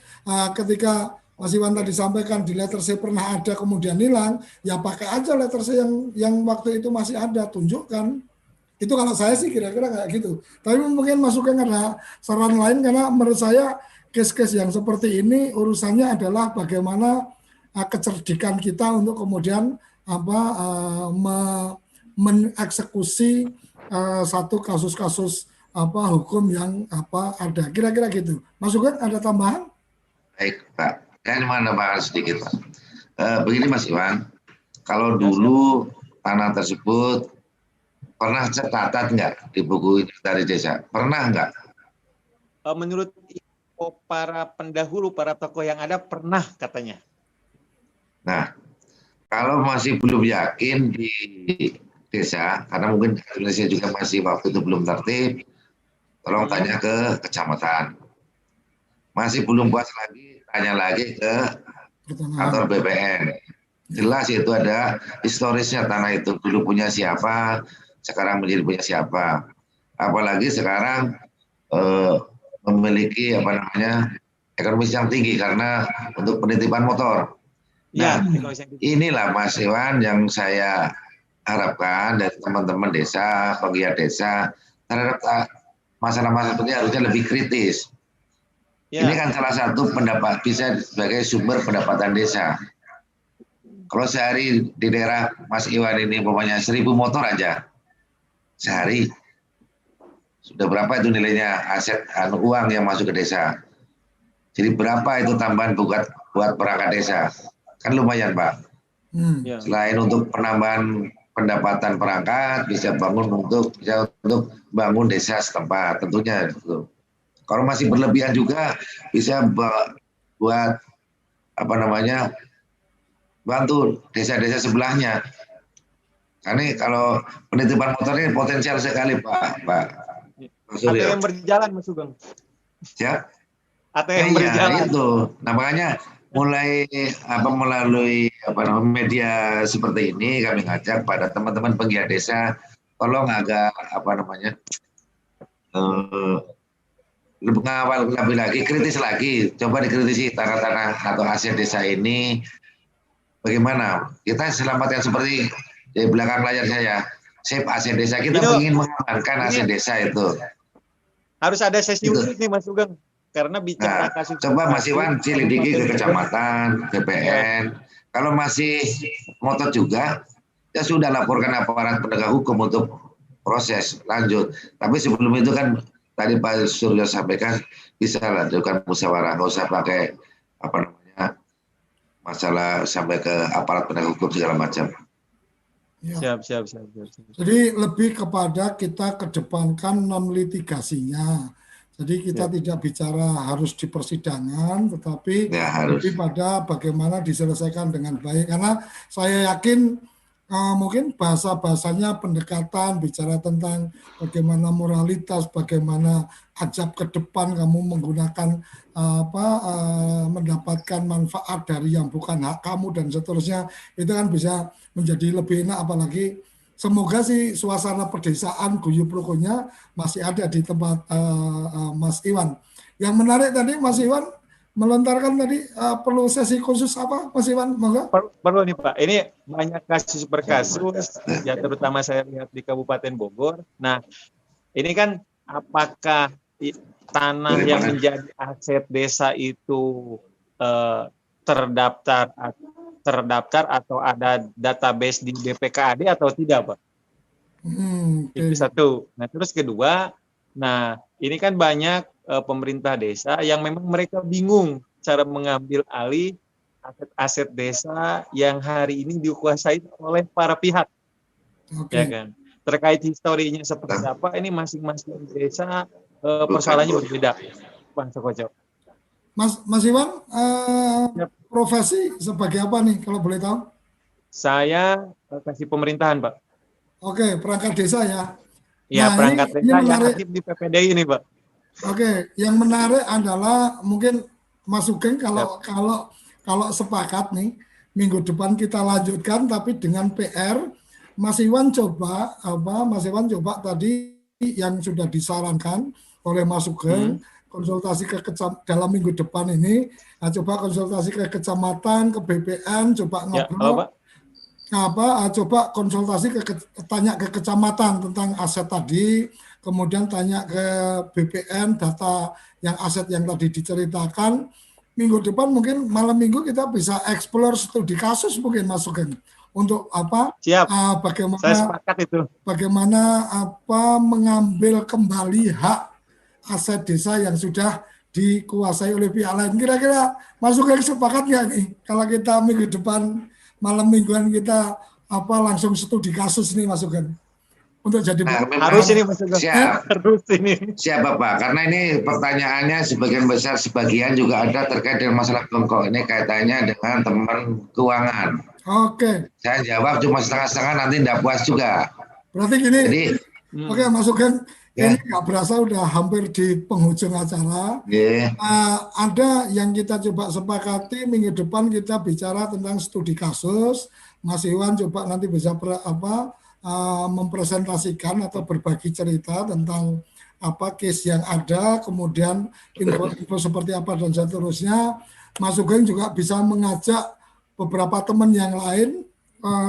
ketika Mas Iwan tadi sampaikan di letter C pernah ada kemudian hilang, ya pakai aja letter C yang waktu itu masih ada, tunjukkan. Itu kalau saya sih kira-kira kayak gitu. Tapi mungkin masukan ada saran lain, karena menurut saya case-case yang seperti ini urusannya adalah bagaimana kecerdikan kita untuk kemudian mengeksekusi satu kasus-kasus hukum yang ada. Kira-kira gitu. Mas Sugeng ada tambahan? Baik, Pak. Kan mana Pak sedikit, Pak. Begini Mas Iwan, kalau dulu tanah tersebut pernah tercatat nggak di buku dari desa? Pernah nggak? Menurut para pendahulu, para tokoh yang ada, pernah katanya. Nah, kalau masih belum yakin di desa, karena mungkin Indonesia juga masih waktu itu belum tertib, tolong tanya ke kecamatan. Masih belum puas lagi, tanya lagi ke kantor BPN. Jelas itu ada historisnya tanah itu. Dulu punya siapa, sekarang menjadi punya siapa. Apalagi sekarang memiliki ekonomis yang tinggi karena untuk penitipan motor. Nah, inilah Mas Iwan yang saya harapkan dari teman-teman desa, pegiat desa, terhadap masalah-masalah seperti harusnya lebih kritis. Ya. Ini kan salah satu pendapat, bisa sebagai sumber pendapatan desa. Kalau sehari di daerah Mas Iwan ini umpamanya 1.000 motor aja sehari, sudah berapa itu nilainya aset uang yang masuk ke desa? Jadi berapa itu tambahan buat perangkat desa? Kan lumayan Pak. Selain untuk penambahan pendapatan perangkat, bisa untuk bangun desa setempat tentunya. Kalau masih berlebihan juga bisa buat bantu desa-desa sebelahnya. Karena kalau penitipan motor ini potensial sekali Pak. Atau yang berjalan Mas Sugeng. Ya. Atau yang berjalan. Itu. Nah makanya mulai melalui media seperti ini kami ngajak pada teman-teman pegiat desa, tolong agak mengawal lebih lagi, kritis lagi, coba dikritisi tanah-tanah atau aset desa ini bagaimana kita selamatkan seperti di belakang layar saya, save aset desa, kita ingin mengamankan aset desa itu. Harus ada sesi khusus nih Mas Sugeng, karena bicara kasus. Coba Mas Iwan selidiki ke kecamatan, BPN, kalau masih ngotot juga, ya sudah laporkan aparat penegak hukum untuk proses lanjut. Tapi sebelum itu kan tadi Pak Suryo sampaikan bisa lakukan musyawarah, nggak usah pakai masalah sampai ke aparat penegak hukum segala macam. Ya. Siap. Jadi lebih kepada kita kedepankan non litigasinya. Jadi kita tidak bicara harus di persidangan, tetapi lebih pada bagaimana diselesaikan dengan baik. Karena saya yakin mungkin bahasa-bahasanya pendekatan, bicara tentang bagaimana moralitas, bagaimana ajab ke depan kamu menggunakan mendapatkan manfaat dari yang bukan hak kamu dan seterusnya, itu kan bisa menjadi lebih enak. Apalagi semoga sih suasana pedesaan guyub rukunnya masih ada di tempat Mas Iwan. Yang menarik tadi Mas Iwan melontarkan tadi perlu sesi khusus apa Mas Iwan? Monggo. Perlu nih Pak. Ini banyak kasus per kasus, ya terutama saya lihat di Kabupaten Bogor. Nah, ini kan apakah tanah yang menjadi aset desa itu terdaftar atau ada database di BPKAD atau tidak Pak? Itu satu. Nah terus kedua, ini kan banyak pemerintah desa yang memang mereka bingung cara mengambil alih aset-aset desa yang hari ini dikuasai oleh para pihak, ya kan? Terkait historinya seperti apa, ini masing-masing desa persoalannya berbeda, Bang Sokoco. Mas Iwan, profesi sebagai apa nih kalau boleh tahu? Saya kasih pemerintahan Pak. Oke, perangkat desa ya. Ya, perangkat desa yang aktif di PPDI ini Pak. Oke, yang menarik adalah mungkin Mas Sugeng kalau sepakat nih minggu depan kita lanjutkan, tapi dengan PR Mas Iwan coba tadi yang sudah disarankan oleh Mas Sugeng konsultasi dalam minggu depan ini Nah, coba konsultasi ke kecamatan, ke BPN, coba Ya, ngobrol. Pak. Coba konsultasi tanya ke kecamatan tentang aset tadi, kemudian tanya ke BPN data yang aset yang tadi diceritakan. Minggu depan mungkin malam minggu kita bisa explore studi kasus mungkin masukin untuk apa? Siap. Saya Bagaimana sepakat itu. Bagaimana mengambil kembali hak aset desa yang sudah dikuasai oleh pihak lain. Kira-kira masukin sepakat nggak nih? Kalau kita minggu depan malam mingguan kita langsung studi kasus nih masukin untuk jadi harus ini Mas Sugeng. Harus ini. Siap Bapak, karena ini pertanyaannya sebagian besar sebagian juga ada terkait dengan masalah kongkong. Ini kaitannya dengan teman keuangan. Oke. Saya jawab cuma setengah-setengah, nanti tidak puas juga. Berarti gini. Jadi, oke, masukin. Ini nggak berasa udah hampir di penghujung acara. Ada yang kita coba sepakati minggu depan kita bicara tentang studi kasus. Mas Iwan coba nanti bisa mempresentasikan atau berbagi cerita tentang case yang ada, kemudian info seperti apa dan seterusnya. Mas Sugeng juga bisa mengajak beberapa teman yang lain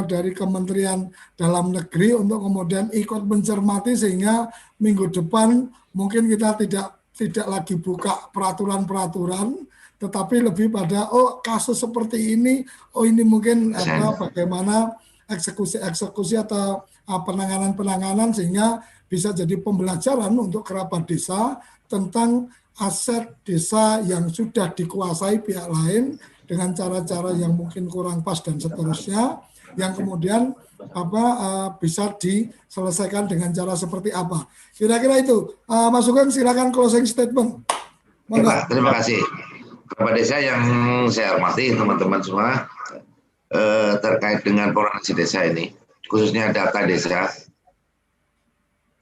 dari Kementerian Dalam Negeri untuk kemudian ikut mencermati sehingga minggu depan mungkin kita tidak lagi buka peraturan-peraturan, tetapi lebih pada kasus seperti ini, ini mungkin bagaimana eksekusi atau penanganan sehingga bisa jadi pembelajaran untuk kerabat desa tentang aset desa yang sudah dikuasai pihak lain dengan cara-cara yang mungkin kurang pas dan seterusnya, yang kemudian bisa diselesaikan dengan cara seperti apa. Kira-kira itu. Mas Sugeng silakan closing statement. Pak, terima kasih. Kerabat desa yang saya hormati, teman-teman semua, terkait dengan koordinasi desa ini, khususnya data desa,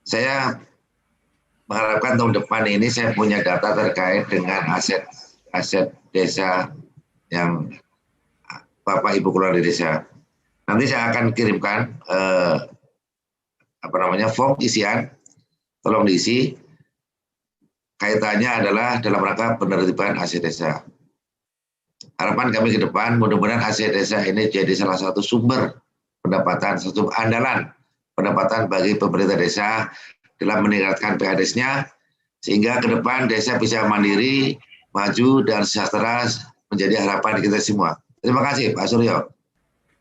saya mengharapkan tahun depan ini saya punya data terkait dengan aset desa yang Bapak Ibu keluar di desa. Nanti saya akan kirimkan form isian, tolong diisi. Kaitannya adalah dalam rangka penertiban aset desa. Harapan kami ke depan, mudah-mudahan aset desa ini jadi salah satu sumber pendapatan, satu andalan pendapatan bagi pemerintah desa dalam meningkatkan PHDS-nya, sehingga ke depan desa bisa mandiri, maju, dan sejahtera menjadi harapan kita semua. Terima kasih Pak Suryo.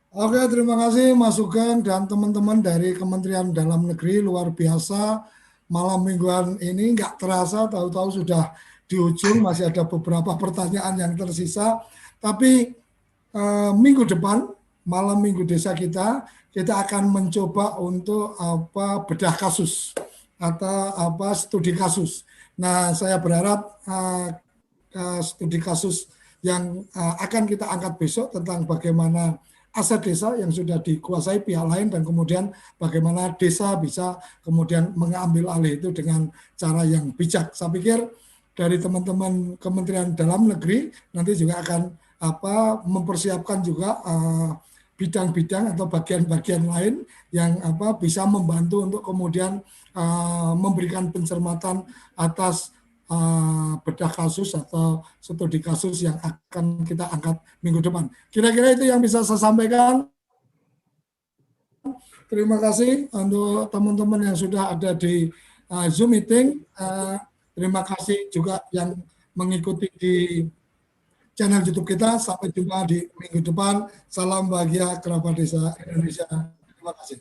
Oke, terima kasih Mas Sugeng dan teman-teman dari Kementerian Dalam Negeri, luar biasa. Malam mingguan ini nggak terasa, tahu-tahu sudah di ujung, masih ada beberapa pertanyaan yang tersisa. Tapi minggu depan, malam minggu desa kita akan mencoba untuk bedah kasus atau studi kasus. Nah, saya berharap studi kasus yang akan kita angkat besok tentang bagaimana aset desa yang sudah dikuasai pihak lain dan kemudian bagaimana desa bisa kemudian mengambil alih itu dengan cara yang bijak. Saya pikir dari teman-teman Kementerian Dalam Negeri nanti juga akan mempersiapkan juga bidang-bidang atau bagian-bagian lain yang bisa membantu untuk kemudian memberikan pencermatan atas bedah kasus atau studi kasus yang akan kita angkat minggu depan. Kira-kira itu yang bisa saya sampaikan. Terima kasih untuk teman-teman yang sudah ada di Zoom meeting. Terima kasih juga yang mengikuti di channel YouTube kita. Sampai jumpa di minggu depan. Salam bahagia kerabat desa Indonesia. Terima kasih.